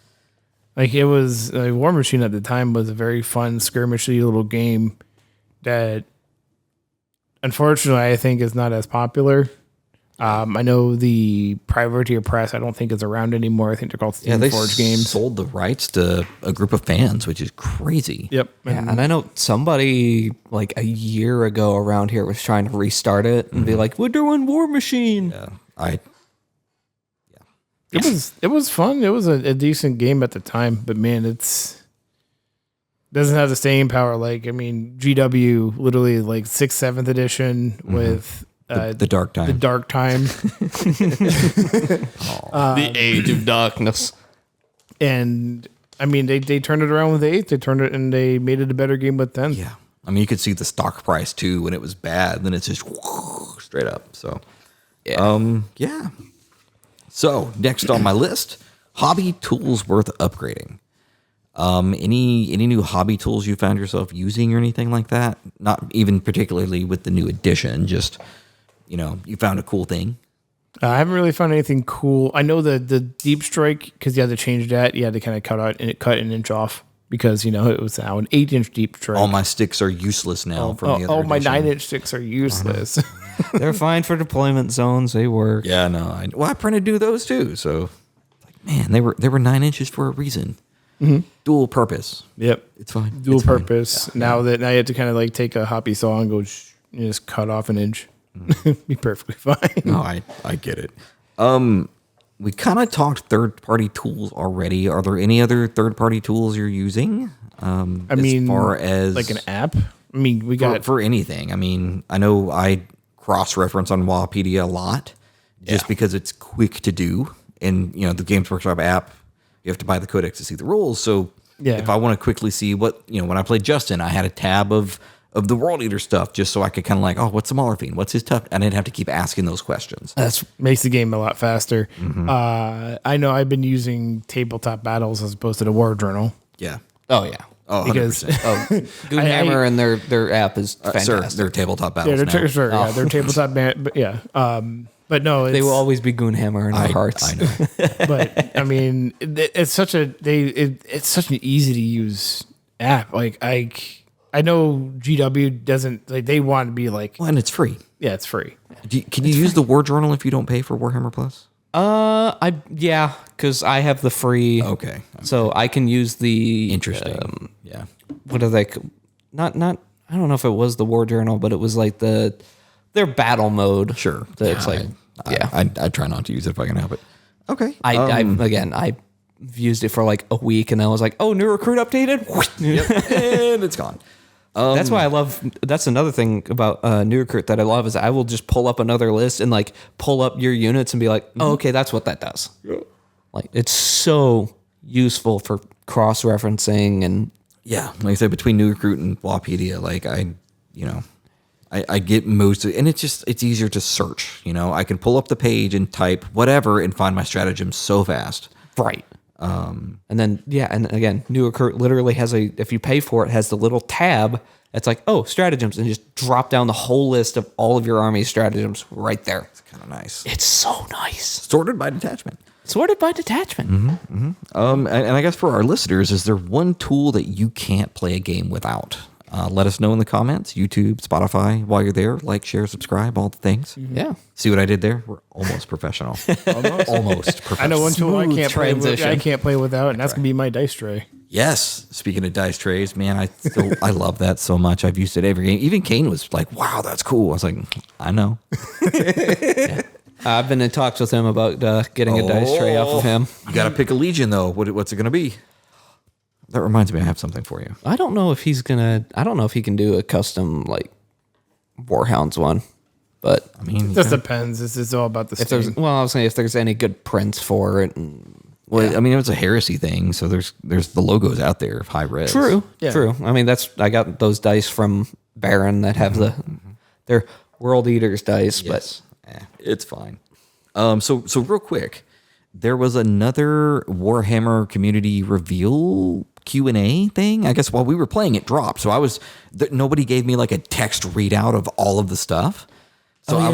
It was War Machine at the time was a very fun skirmishy little game that unfortunately I think is not as popular. I know the Privateer Press I don't think is around anymore. I think they're called Steam Forge Games. Sold the rights to a group of fans, which is crazy. Yep. And I know somebody a year ago around here was trying to restart it and be like, "We're doing War Machine." Yeah. It was fun. It was a decent game at the time, but man, doesn't have the staying power. GW literally 6th, 7th edition with the Dark Time. The Dark Time. The Age of Darkness. And they turned it around with the 8th. They turned it and they made it a better game with 10th. Yeah. I mean, you could see the stock price too when it was bad. Then it's just straight up. So, yeah. So next on my list, hobby tools worth upgrading. Any new hobby tools you found yourself using or anything like that? Not even particularly with the new edition. Just you found a cool thing. I haven't really found anything cool. I know the deep strike, because you had to change that. You had to kind of cut an inch off. Because, it was now an 8-inch deep strike. All my sticks are useless now from the other my edition. 9-inch sticks are useless. They're fine for deployment zones. They work. Yeah, no. I printed new those too. So, man, they were 9 inches for a reason. Mm-hmm. Dual purpose. Yep. It's fine. Dual purpose. Yeah. Now you have to kind of take a hobby saw and go just cut off an inch. Be perfectly fine. No, I get it. We kind of talked third-party tools already. Are there any other third-party tools you're using? As far as like an app? I mean, we got for anything. I mean, I know I cross-reference on Wikipedia a lot just because it's quick to do. And, the Games Workshop app, you have to buy the codex to see the rules. So if I want to quickly see what, when I played Justin, I had a tab of the World Eater stuff, just so I could kind of what's the Mauler Fiend? What's his tough? And I didn't have to keep asking those questions. That makes the game a lot faster. Mm-hmm. I know I've been using Tabletop Battles as opposed to the War Journal. Yeah. Oh, yeah. Oh, because Goonhammer and their app is fantastic. Sir, they're Tabletop Battles now. They're Tabletop but yeah. But no, they will always be Goonhammer in our hearts. I know. But I mean, it's such an easy to use app. I know GW doesn't they want to be well, and it's free. Yeah, it's free. Can you use the War Journal if you don't pay for Warhammer Plus? Because I have the free. Okay. So I can use the interesting. What are they? Not. I don't know if it was the War Journal, but it was like their battle mode. Sure. It's I try not to use it if I can help it. Okay. I used it for a week, and I was like, "Oh, new recruit updated," and it's gone. That's why I love. That's another thing about new recruit that I love is I will just pull up another list and pull up your units and be like, "Oh, okay, that's what that does." Yeah. It's so useful for cross referencing and like I said, between new recruit and Wikipedia, I get most of it, and it's easier to search. I can pull up the page and type whatever and find my stratagem so fast. Right. And then, and again, new recruit literally has if you pay for it, has the little tab that's stratagems, and just drop down the whole list of all of your army stratagems right there. It's kind of nice. It's so nice. Sorted by detachment. Mm-hmm, mm-hmm. And I guess for our listeners, is there one tool that you can't play a game without? Let us know in the comments, YouTube, Spotify, while you're there. Like, share, subscribe, all the things. Mm-hmm. Yeah. See what I did there? We're almost professional. Almost professional. I know one tool I can't play without, and that's going to be my dice tray. Yes. Speaking of dice trays, man, I love that so much. I've used it every game. Even Kane was like, wow, that's cool. I was like, I know. Yeah. I've been in talks with him about getting a dice tray off of him. You got to pick a Legion, though. What's it going to be? That reminds me, I have something for you. I don't know if he can do a custom Warhounds one, but I mean, this depends. This is all about the. I was saying if there's any good prints for it. I mean, it was a heresy thing, so there's the logos out there of high res. True. I mean, I got those dice from Baron that have they're World Eaters dice, but it's fine. So real quick, there was another Warhammer community reveal Q&A thing. I guess while we were playing, it dropped. So nobody gave me a text readout of all of the stuff. So I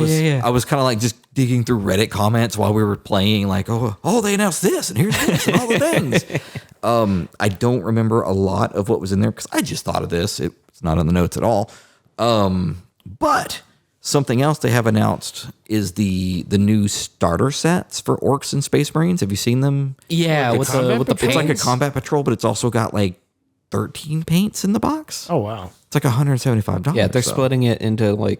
was kind of just digging through Reddit comments while we were playing, they announced this and here's this and all the things. I don't remember a lot of what was in there because I just thought of this. It's not on the notes at all. But something else they have announced is the new starter sets for Orcs and Space Marines. Have you seen them? Yeah, with the it's like a combat patrol, but it's also got 13 paints in the box. Oh wow. It's $175. Yeah, they're splitting it into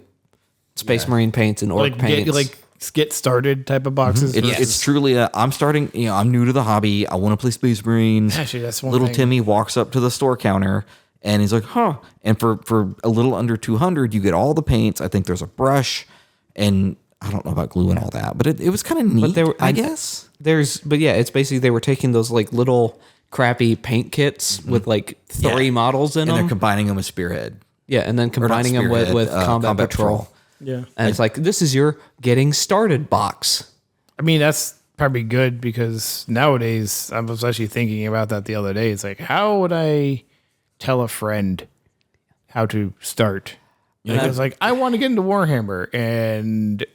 Space Marine paints and Orc paints. Get started type of boxes. It's truly I'm starting, I'm new to the hobby. I want to play Space Marines. Actually, that's one Little thing. Timmy walks up to the store counter and he's like, huh. And for a little under 200, you get all the paints. I think there's a brush, and I don't know about glue and all that, but it was kind of neat, I guess. It's basically they were taking those little crappy paint kits with 3 models in them. And they're combining them with Spearhead. Yeah, and then combining them with Combat Patrol. Yeah. And it's like, this is your getting started box. I mean, that's probably good because nowadays, I was actually thinking about that the other day. It's like, how would I tell a friend how to start? I was like, I want to get into Warhammer, and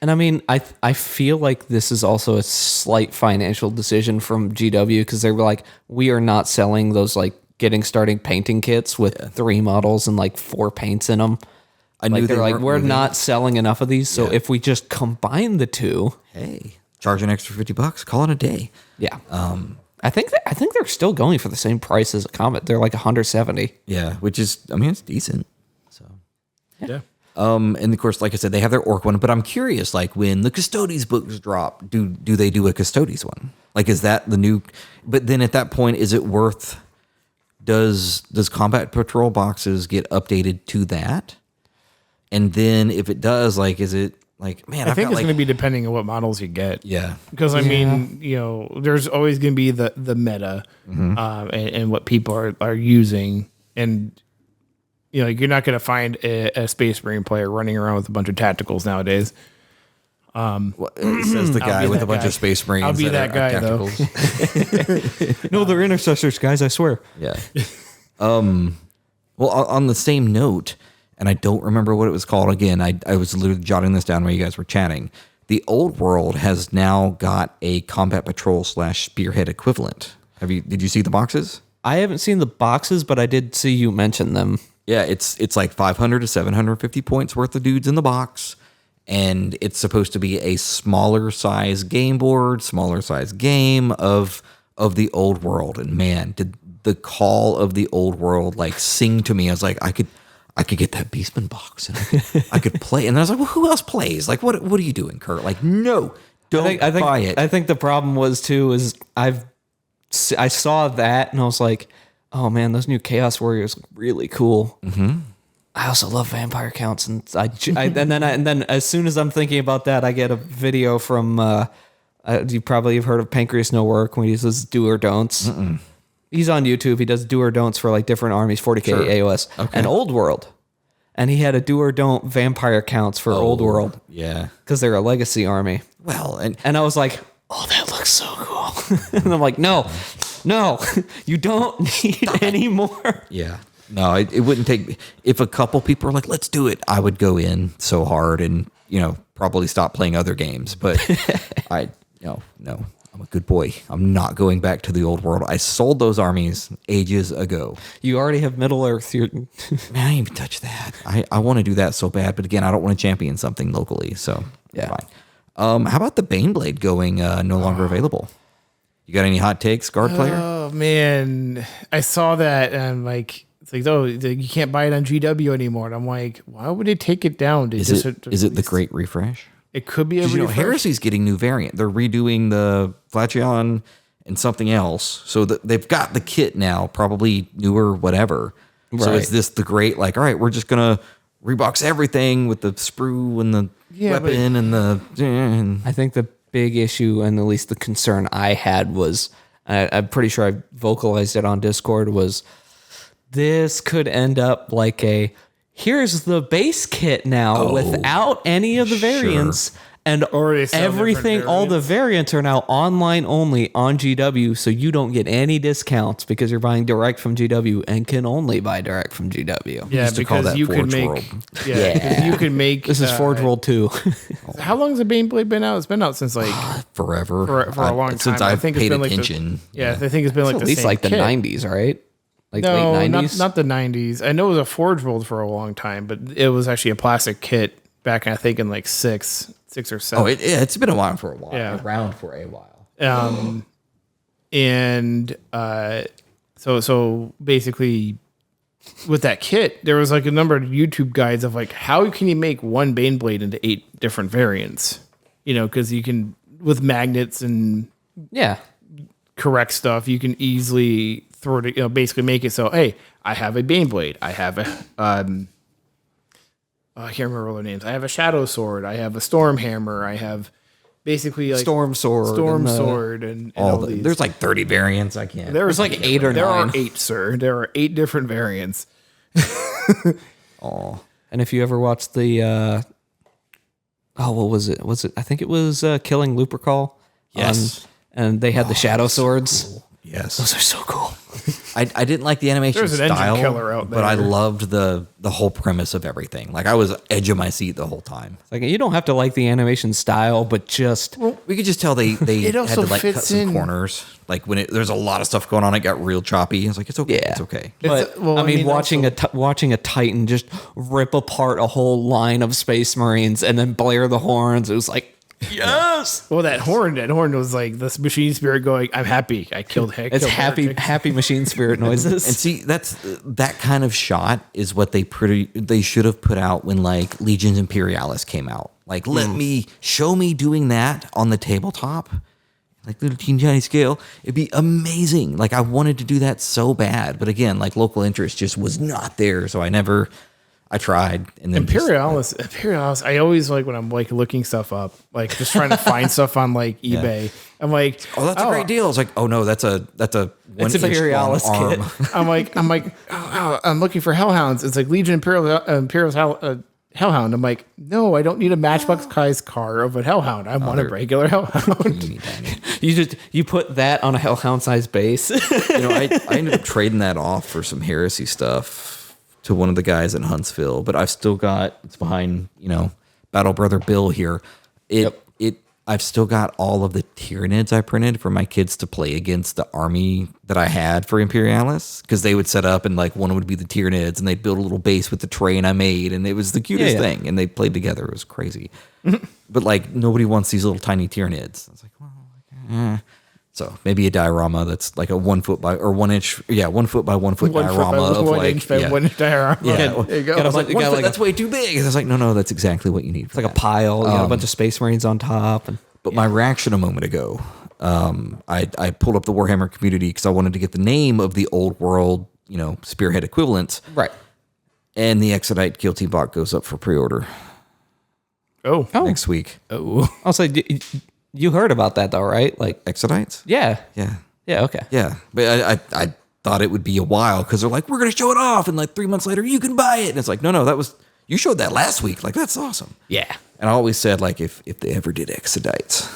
and I mean, I feel like this is also a slight financial decision from GW because they were like, we are not selling those like getting starting painting kits with 3 models and like 4 paints in them. I knew they're like, we're not selling enough of these, so if we just combine the two, hey, charge an extra $50, call it a day. Yeah. I think they're still going for the same price as a Comet. They're like 170. Yeah, which is, I mean, it's decent. So yeah. And of course, like I said, they have their Orc one, but I'm curious, like when the Custodes books drop, do they do a Custodes one? Like, is that the new? But then at that point, is it worth? Does Combat Patrol boxes get updated to that? And then if it does, like, is it like, man, I think it's going to be depending on what models you get. Yeah. Because I mean, there's always going to be the meta and what people are using. And, you're not going to find a Space Marine player running around with a bunch of tacticals nowadays. Says the guy with a bunch of Space Marines. I'll be that guy, though. No, they're intercessors, guys, I swear. Yeah. Well, on the same note, and I don't remember what it was called again. I was literally jotting this down while you guys were chatting. The Old World has now got a Combat Patrol / Spearhead equivalent. Did you see the boxes? I haven't seen the boxes, but I did see you mention them. Yeah, it's like 500 to 750 points worth of dudes in the box, and it's supposed to be a smaller size game board, smaller size game of the Old World. And man, did the call of the Old World like sing to me? I was like, I could get that Beastman box and I could play. And I was like, well, who else plays? Like, what are you doing, Kurt? Like, no, don't buy it. I think the problem was too is I saw that and I was like, oh man, those new Chaos Warriors look really cool. Mm-hmm. I also love vampire counts, and and then as soon as I'm thinking about that, I get a video from you probably have heard of Pancreas No Work when he does do or don'ts. Mm-mm. He's on YouTube. He does do or don'ts for like different armies, 40k sure. AOS, and Old World. And he had a do or don't vampire counts for Old World. Yeah, because they're a legacy army. Well, and I was like, oh, that looks so cool. And I'm like, no, you don't need any more. Yeah. No, it wouldn't take. If a couple people are like, let's do it, I would go in so hard and, probably stop playing other games. But no, I'm a good boy. I'm not going back to the Old World. I sold those armies ages ago. You already have Middle Earth. Man, I didn't even touch that. I want to do that so bad. But again, I don't want to champion something locally. So, yeah. Fine. How about the Baneblade going no longer available? You got any hot takes, guard player? Oh, man. I saw that and I'm like, it's like, oh, you can't buy it on GW anymore. And I'm like, why would they take it down? Is it the Great Refresh? It could be a refresh. Heresy's getting new variant. They're redoing the Flageon and something else. So they've got the kit now, probably newer, whatever. Right. So is this the great, like, all right, we're just going to rebox everything with the sprue and the weapon and the... I think the big issue, and at least the concern I had was, I'm pretty sure I vocalized it on Discord, was this could end up like here's the base kit now without any of the variants. And everything, all the variants are now online only on GW, so you don't get any discounts because you're buying direct from GW and can only buy direct from GW. Yeah, because you can make. Yeah, you can make. This is Forge World 2. How long has the Baneblade been out? It's been out since like forever, for a long time. Since I've paid attention. I think it's been like at least like the 90s, right? Like late 90s? not the 90s. I know it was a Forge World for a long time, but it was actually a plastic kit back, I think, in like 6 or 7. Oh, it's been a while for a while. Yeah. Around for a while. And so basically with that kit, there was like a number of YouTube guides of like, how can you make one Baneblade into 8 different variants? Because you can, with magnets and correct stuff, you can easily throw it, basically make it so, hey, I have a Baneblade. I have a, I can't remember all their names. I have a Shadow Sword. I have a Storm Hammer. I have basically like Storm Sword, and all these. There's like 30 variants. I can't. There's like 8 or 9. There are 8, sir. There are 8 different variants. Oh, And if you ever watched the, what was it? I think it was Killing Lupercal. yes. And they had the shadow swords. Cool. Yes. Those are so cool. I didn't like the animation There's an style, engine killer out but I there. loved the whole premise of everything. Like I was edge of my seat the whole time. Like, you don't have to like the animation style, but just We could just tell they It had also to like cut fits some in. corners. Like when there's a lot of stuff going on, it got real choppy. It's like it's okay, Yeah. it's okay. But Well, I mean, also- watching a Titan just rip apart a whole line of Space Marines and then blare the horns, it was like, yes. Well, that horn was like this machine spirit going, I'm happy. I killed Heck. It's happy machine spirit noises. And see, that's that kind of shot is what they should have put out when like Legions Imperialis came out. Like show me doing that on the tabletop, like little teeny tiny scale. It'd be amazing. Like I wanted to do that so bad, but again, like local interest just was not there. So I tried, and then Imperialis. I always like when I'm like looking stuff up, like just trying to find stuff on like eBay. I'm like, oh, that's a great deal. It's like, oh no, that's a one Imperialis arm. kit. I'm like, I'm looking for Hellhounds. It's like Legion Imperial's Hellhound. I'm like, no, I don't need a Matchbox Kai's car of a Hellhound. I want a regular Hellhound. You put that on a Hellhound sized base. I ended up trading that off for some heresy stuff to one of the guys in Huntsville, but I've still got it's behind Battle Brother Bill here. I've still got all of the Tyranids I printed for my kids to play against the army that I had for Imperialis, because they would set up and like one would be the Tyranids and they'd build a little base with the terrain I made, and it was the cutest thing, and they played together. It was crazy. But like nobody wants these little tiny Tyranids. I was like, well, so maybe a diorama that's like a 1 foot by or 1 inch, 1 foot by 1 foot diorama of 1 like inch by 1 inch diorama. Yeah, there you go. I was like, 1 foot, that's way too big. And I was like, no, that's exactly what you need. It's like a pile, a bunch of Space Marines on top. But my reaction a moment ago, I pulled up the Warhammer community because I wanted to get the name of the old world, spearhead equivalents. Right. And the Exodite Kill Team bot goes up for pre-order next week. I'll say, you heard about that though, right? Like Exodites? Yeah. Yeah. Yeah. Okay. Yeah. But I thought it would be a while because they're like, we're going to show it off. And like 3 months later, you can buy it. And it's like, no, you showed that last week. Like, that's awesome. Yeah. And I always said, like, if they ever did Exodites,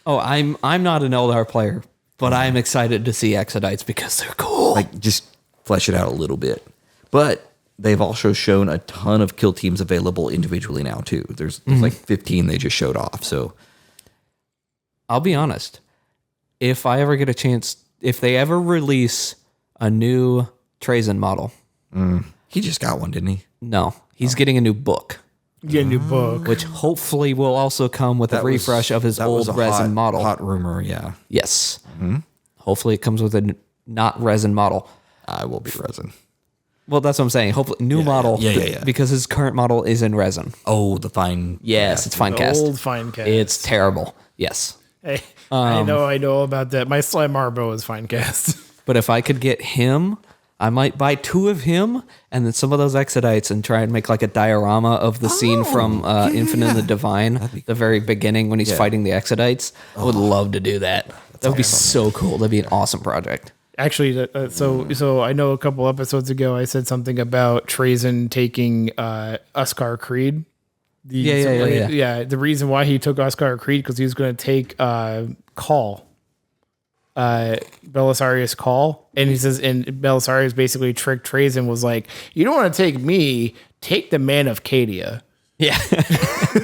Oh, I'm not an Eldar player, but I'm excited to see Exodites because they're cool. like just flesh it out a little bit. But they've also shown a ton of kill teams available individually now too. There's like 15 they just showed off. So I'll be honest. If I ever get a chance, if they ever release a new Trazen model, he just got one, didn't he? no, he's getting a new book, Get a new book. which hopefully will also come with a refresh of his That was old a resin model. Hot rumor, yeah. Yes. Hopefully it comes with a not resin model. I will be resin. Well, that's what I'm saying. Hopefully new model. Yeah. Because his current model is in resin. Oh, the fine. Yes, it's fine cast. Old fine cast. It's terrible. Yes. Hey, I know about that. My Slime Marbo is fine cast. But if I could get him, I might buy 2 of him and then some of those Exodites and try and make like a diorama of the scene from Infinite and the Divine, the very beginning when he's fighting the Exodites. I would love to do that. That would be so cool. That'd be an awesome project. Actually, so I know a couple episodes ago I said something about Trazen taking Uskar Creed. The reason why he took Uskar Creed because he was going to take Call, Belisarius Call, and he says, and Belisarius basically tricked Trazen, was like, you don't want to take me, take the man of Cadia. Yeah.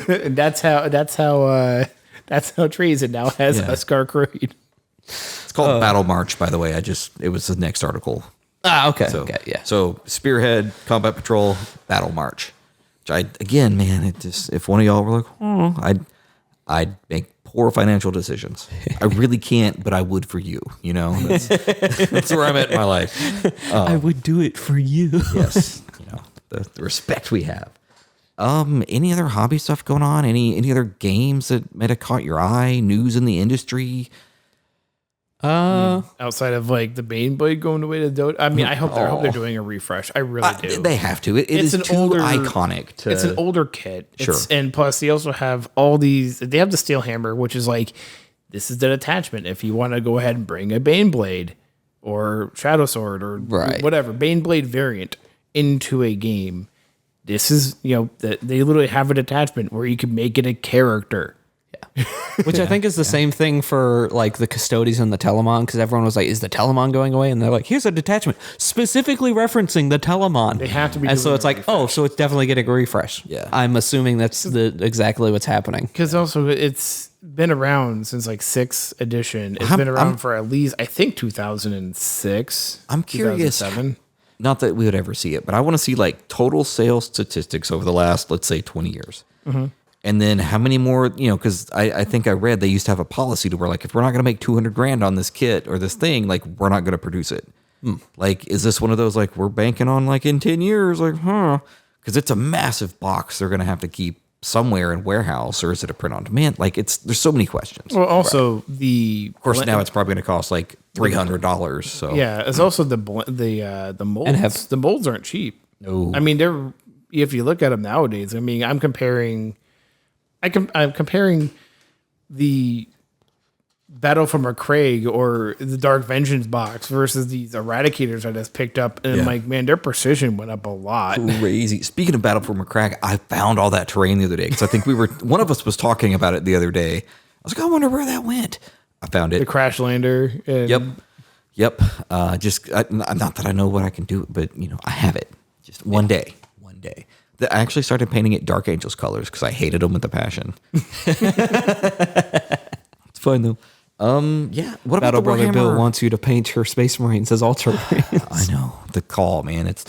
And that's how Trazen now has Uskar Creed. It's called Battle March, by the way. It was the next article. Okay. So, Okay. Yeah. So Spearhead, Combat Patrol, Battle March. Which again, man, it just, if one of y'all were like, I'd make poor financial decisions. I really can't, but I would for you. That's where I'm at in my life. I would do it for you. Yes, the respect we have. Any other hobby stuff going on? Any other games that might have caught your eye? News in the industry? Outside of like the Baneblade going away to Dota. I mean, I hope they're doing a refresh. I really do. They have to. It is too iconic. It's an older kit. Sure. And plus they also have all these, they have the Steel Hammer, which is like, this is an attachment. If you want to go ahead and bring a Baneblade or Shadow Sword or whatever, Baneblade variant, into a game. This is, they literally have an attachment where you can make it a character. Which I think is the same thing for like the Custodies and the Telemon, because everyone was like, is the Telemon going away? And they're like, here's a detachment specifically referencing the Telemon. They have to be. And so it's like, refresh. So it's definitely getting a refresh. Yeah. I'm assuming that's exactly what's happening. Because also it's been around since like 6th edition. It's been around for at least, I think, 2006. I'm curious. 2007. Not that we would ever see it, but I want to see like total sales statistics over the last, let's say, 20 years. Mm-hmm. And then how many more, because I think I read they used to have a policy to where like, if we're not going to make 200 grand on this kit or this thing, like we're not going to produce it. Like, is this one of those, like we're banking on like in 10 years, like, because it's a massive box they're going to have to keep somewhere in warehouse, or is it a print on demand? Like there's so many questions. Well, also of course now it's probably going to cost like $300. So yeah, it's also the molds. The molds aren't cheap. No, I mean if you look at them nowadays, I mean I'm comparing the Battle from a Craig or the Dark Vengeance box versus these Eradicators I just picked up, and I'm like, man, their precision went up a lot. Crazy. Speaking of Battle from a Craig, I found all that terrain the other day because I think one of us was talking about it the other day. I was like, I wonder where that went. I found it. The Crash Lander. Yep. Not that I know what I can do, but I have it. Just one day. I actually started painting it Dark Angels colors because I hated them with a passion. It's fine though. What about Battle the Brother Warhammer? Bill wants you to paint her Space Marines as Ultramarines. I know the call, man. It's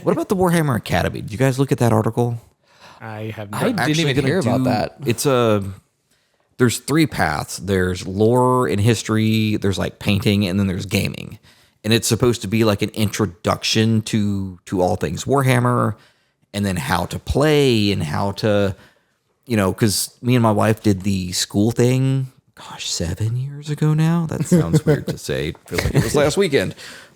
what about the Warhammer Academy? Did you guys look at that article? I have. I didn't even hear about that. It's there's 3 paths. There's lore and history. There's like painting, and then there's gaming. And it's supposed to be like an introduction to all things Warhammer. And then how to play and how to, because me and my wife did the school thing, 7 years ago now. That sounds weird to say. It feels like it was last weekend.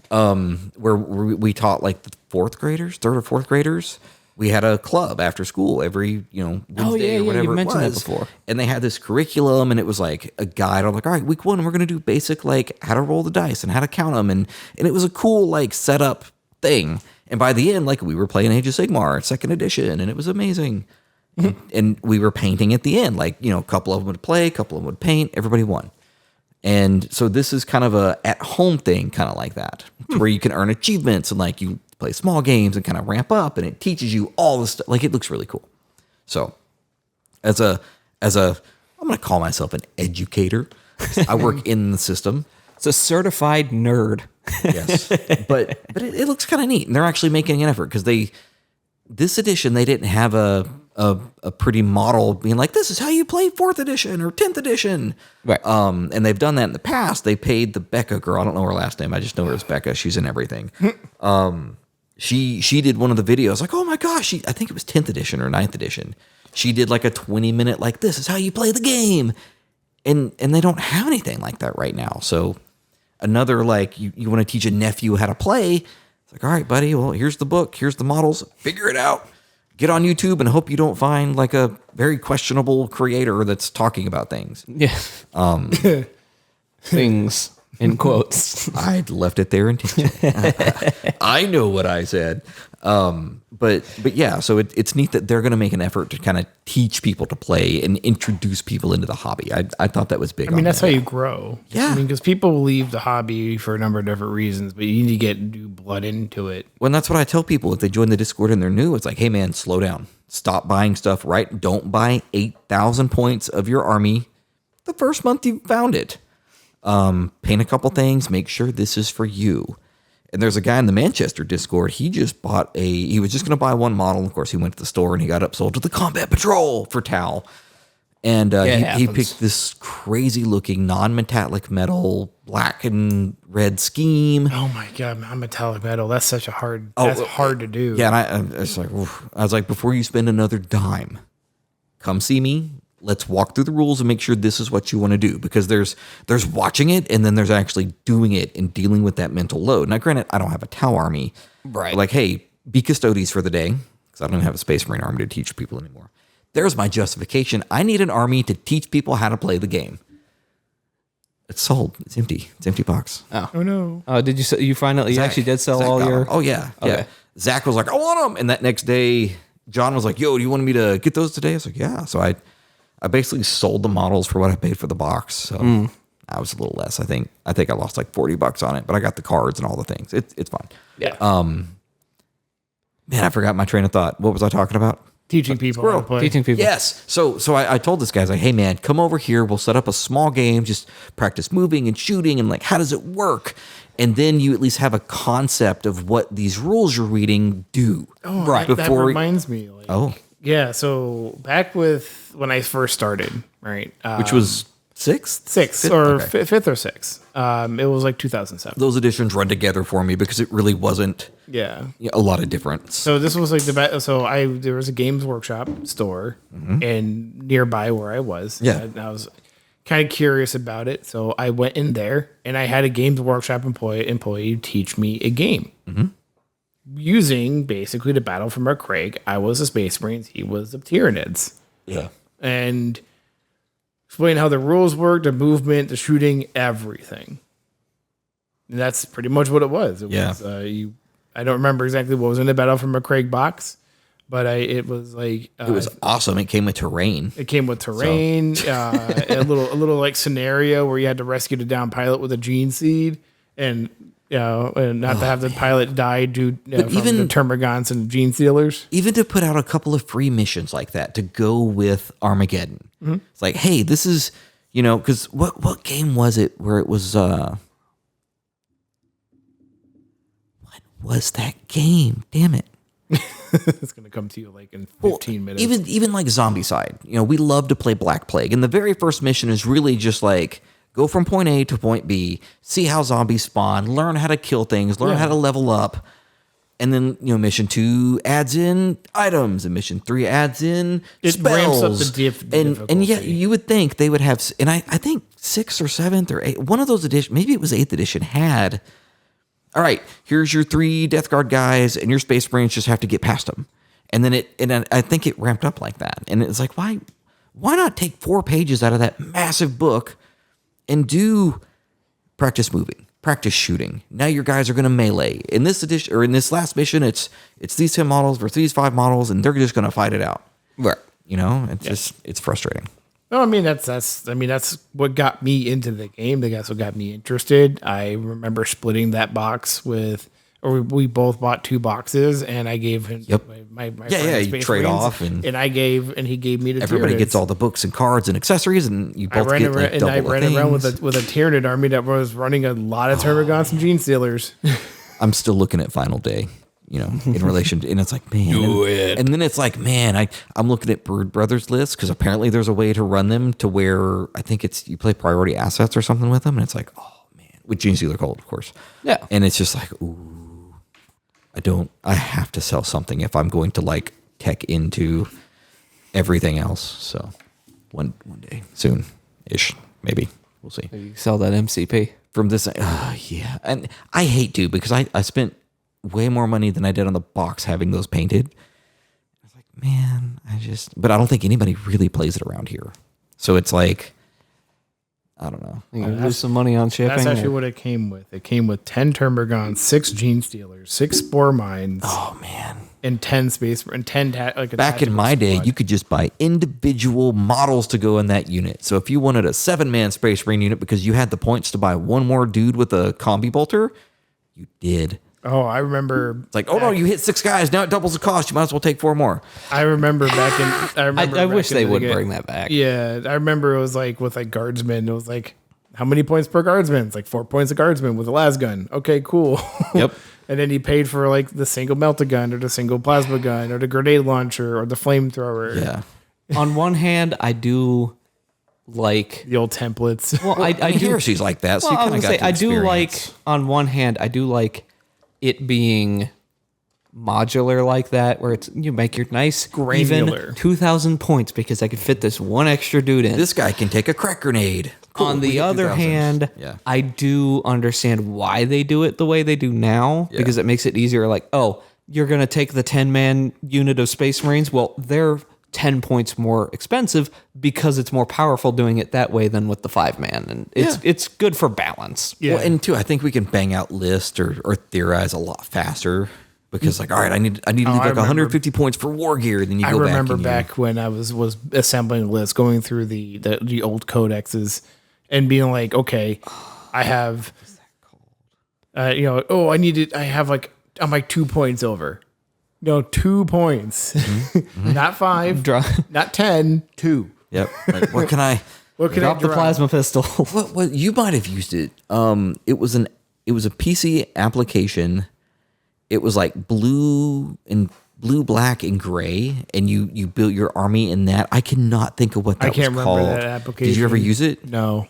Where we taught like the 4th graders, 3rd or 4th graders. We had a club after school every, Wednesday or whatever you mentioned it was. That before. And they had this curriculum, and it was like a guide. I'm like, all right, week 1, we're going to do basic like how to roll the dice and how to count them. And it was a cool like setup thing. And by the end, like we were playing Age of Sigmar 2nd edition, and it was amazing. And we were painting at the end, like, a couple of them would play, a couple of them would paint, everybody won. And so this is kind of a at-home thing, kind of like that, where you can earn achievements and like you play small games and kind of ramp up, and it teaches you all this stuff. Like it looks really cool. So as a, I'm going to call myself an educator. I work in the system. It's a certified nerd. Yes, but it looks kind of neat, and they're actually making an effort because this edition they didn't have a pretty model being like, this is how you play 4th edition or 10th edition, right? And they've done that in the past. They paid the Becca girl. I don't know her last name. I just know her as Becca. She's in everything. She did one of the videos like, oh my gosh, I think it was 10th edition or 9th edition. She did like a 20-minute like, this is how you play the game, and they don't have anything like that right now. So. Another, like, you want to teach a nephew how to play. It's like, all right, buddy, well, here's the book. Here's the models. Figure it out. Get on YouTube and hope you don't find, like, a very questionable creator that's talking about things. Yeah. Things, in quotes. I left it there intentionally. I know what I said. But yeah, so it's neat that they're going to make an effort to kind of teach people to play and introduce people into the hobby. I thought that was big. I mean, that's how you grow. Yeah. I mean, because people leave the hobby for a number of different reasons, but you need to get new blood into it. Well, and that's what I tell people if they join the Discord and they're new. It's like, hey man, slow down. Stop buying stuff, right? Don't buy 8,000 points of your army the first month you found it. Paint a couple things. Make sure this is for you. And there's a guy in the Manchester Discord. He just he was just going to buy one model. Of course, he went to the store and he got upsold to the Combat Patrol for Tau. And he picked this crazy looking non-metallic metal, black and red scheme. Oh my God, non-metallic metal. That's such a hard, that's hard to do. Yeah. And I was like, before you spend another dime, come see me. Let's walk through the rules and make sure this is what you want to do, because there's watching it and then there's actually doing it and dealing with that mental load. Now, granted, I don't have a Tau army. Right. Like, hey, be Custodies for the day, because I don't have a Space Marine army to teach people anymore. There's my justification. I need an army to teach people how to play the game. It's sold. It's empty. It's empty box. Oh no. Did you finally? You actually did sell all your? Oh yeah. Okay. Zach was like, I want them. And that next day, John was like, yo, do you want me to get those today? I was like, yeah. So I basically sold the models for what I paid for the box. So I was a little less. I think I lost like $40 on it, but I got the cards and all the things. It's fine. Yeah. Man, I forgot my train of thought. What was I talking about? Teaching people how to play. Teaching people. Yes. So I told this guy, I was like, hey man, come over here. We'll set up a small game, just practice moving and shooting and like, how does it work? And then you at least have a concept of what these rules you're reading do. Oh, right. That reminds me. Like, yeah. So back when I first started, right? Which was fifth or sixth. It was like 2007. Those editions run together for me because it really wasn't a lot of difference. So this was like there was a Games Workshop store and nearby where I was. Yeah. And I was kind of curious about it. So I went in there and I had a Games Workshop employee teach me a game. Using basically the battle from our Craig. I was the Space Marines, he was the Tyranids. Yeah. And explain how the rules work, the movement, the shooting, everything. And that's pretty much what it was. It was I don't remember exactly what was in the Battle from a Craig box, but it was like it was awesome. It came with terrain. A little like scenario where you had to rescue the down pilot with a gene seed, and and not to have the pilot die due from the termagants and gene stealers. Even to put out a couple of free missions like that to go with Armageddon. It's like, hey, this is because what game was it where it was what was that game? Damn it. It's going to come to you like in 15 minutes. Even like Zombicide. We love to play Black Plague. And the very first mission is really just like go from point A to point B, see how zombies spawn, learn how to kill things, learn how to level up. And then, mission 2 adds in items, and mission 3 adds in spells. Ramps up the difficulty. And yeah, you would think they would have, and I think 6th or 7th or 8th, one of those editions, maybe it was 8th edition, had, all right, here's your 3 Death Guard guys, and your Space Marines just have to get past them. And then I think it ramped up like that. And it's like, why not take 4 pages out of that massive book and do practice moving? Practice shooting. Now your guys are going to melee. In this edition or in this last mission, it's these 10 models versus these 5 models, and they're just going to fight it out. Right. It's frustrating. No, I mean that's what got me into the game. That's what got me interested. I remember splitting that box we both bought 2 boxes, and I gave him my friend you trade off, and he gave me the everybody Tyranids. gets all the books and cards and accessories, and you both get like double I ran around with a Tyranid army that was running a lot of termagants and gene stealers. I'm still looking at Final Day, in relation to, and it's like, man, and then it's like, man, I'm looking at Brood Brothers list because apparently there's a way to run them to where I think it's you play priority assets or something with them, and it's like, oh man, with Gene Stealer Cold, of course, and it's just like, ooh. I have to sell something if I'm going to like tech into everything else. So one day, soon-ish, maybe. We'll see. You sell that MCP. From this, yeah. And I hate to because I spent way more money than I did on the box having those painted. I was like, man, but I don't think anybody really plays it around here. So it's like, I don't know. You lose some money on shipping. That's actually what it came with. It came with 10 termagants, 6 gene stealers, 6 spore mines. Oh man! And 10 space and 10 Back in my day, you could just buy individual models to go in that unit. So if you wanted a 7-man Space Marine unit because you had the points to buy one more dude with a combi bolter, you did. Oh, I remember. It's like, oh no, you hit 6 guys. Now it doubles the cost. You might as well take 4 more. I remember back in. I wish they would bring that back. Yeah, I remember it was like with like guardsmen. It was like, how many points per guardsman? It's like 4 points a guardsman with a las gun. Okay, cool. Yep. And then he paid for like the single melta gun or the single plasma gun or the grenade launcher or the flamethrower. Yeah. On one hand, I do like the old templates. Well, I do. Heresies like that. So well, you kind of got. I do like. On one hand, I do like it being modular like that, where it's you make your nice granular even 2,000 points because I can fit this one extra dude in. This guy can take a crack grenade. Cool, on the other hand, I do understand why they do it the way they do now because it makes it easier. Like, oh, you're going to take the 10-man unit of Space Marines. Well, they're 10 points more expensive because it's more powerful doing it that way than with the 5-man. And it's good for balance. Yeah. Well, and two, I think we can bang out lists or theorize a lot faster Because like, all right, I need to leave like 150 points for war gear. Then you go back. I remember back when I was assembling lists, going through the old codexes and being like, okay, I have, I have like, I'm like 2 points over. No, 2 points, not 5, not 10, 2. Yep. Like, what can I? Drop the plasma pistol. What you might have used it. It was a PC application. It was like blue, black, and gray, and you built your army in that. I cannot think of what that was called. I can't remember that application. Did you ever use it? No.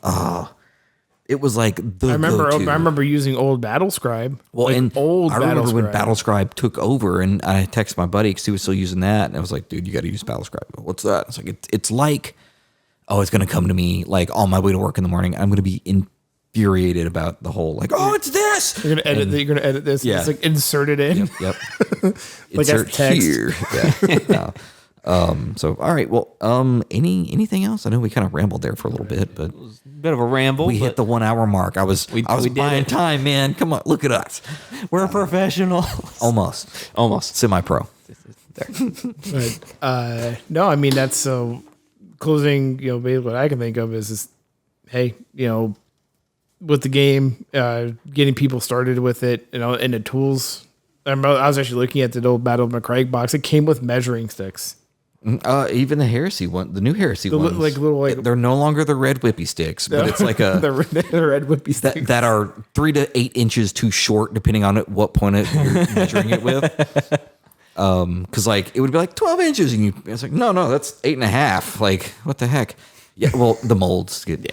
It was like the I remember using old Battlescribe. Well, like and I remember when Battlescribe took over, and I texted my buddy because he was still using that, and I was like, "Dude, you got to use Battlescribe." What's that? It's like it's like, oh, it's gonna come to me like on my way to work in the morning. I'm gonna be infuriated about the whole like, oh, it's this. You're gonna edit this. Yeah. It's like insert it in. Yep. Like insert as text. Here. Yeah. So all right. Well, anything else? I know we kind of rambled there for a little bit, but it was a bit of a ramble. We hit the 1 hour mark. I was buying time, man. Come on, look at us. We're professionals. Almost semi-pro. But no, I mean that's so closing. Basically what I can think of is hey, with the game, getting people started with it, and the tools. I was actually looking at the old Battle of McCraig box. It came with measuring sticks. Even the Heresy one, the new Heresy ones, they're no longer the red whippy sticks, but it's like the red whippy sticks that are 3 to 8 inches too short, depending on what point you're measuring it with. Because like it would be like 12 inches, and it's like no, that's 8.5. Like what the heck? Yeah, well, the molds get,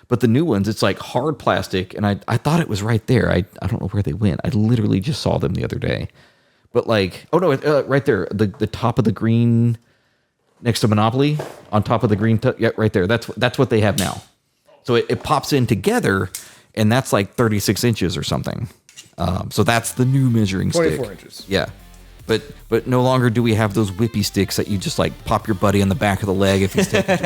but the new ones, it's like hard plastic, and I thought it was right there. I don't know where they went. I literally just saw them the other day, but like, oh no, right there, the top of the green next to Monopoly, on top of the green, yeah, right there. That's what they have now. So it pops in together, and that's like 36 inches or something. So that's the new measuring 24 stick. 24 inches. Yeah. But no longer do we have those whippy sticks that you just like pop your buddy on the back of the leg if he's taking.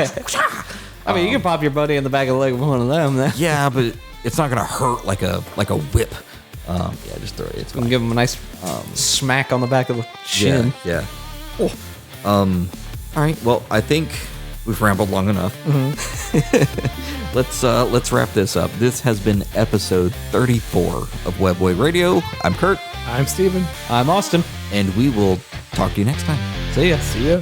I mean, you can pop your buddy in the back of the leg with one of them. Then. Yeah, but it's not gonna hurt like a whip. Yeah, just throw it. It's gonna give him a nice smack on the back of the shin. Yeah. Oh. All right. Well, I think we've rambled long enough. Mm-hmm. Let's wrap this up. This has been episode 34 of Webboy Radio. I'm Kurt. I'm Steven. I'm Austin. And we will talk to you next time. See ya. See ya.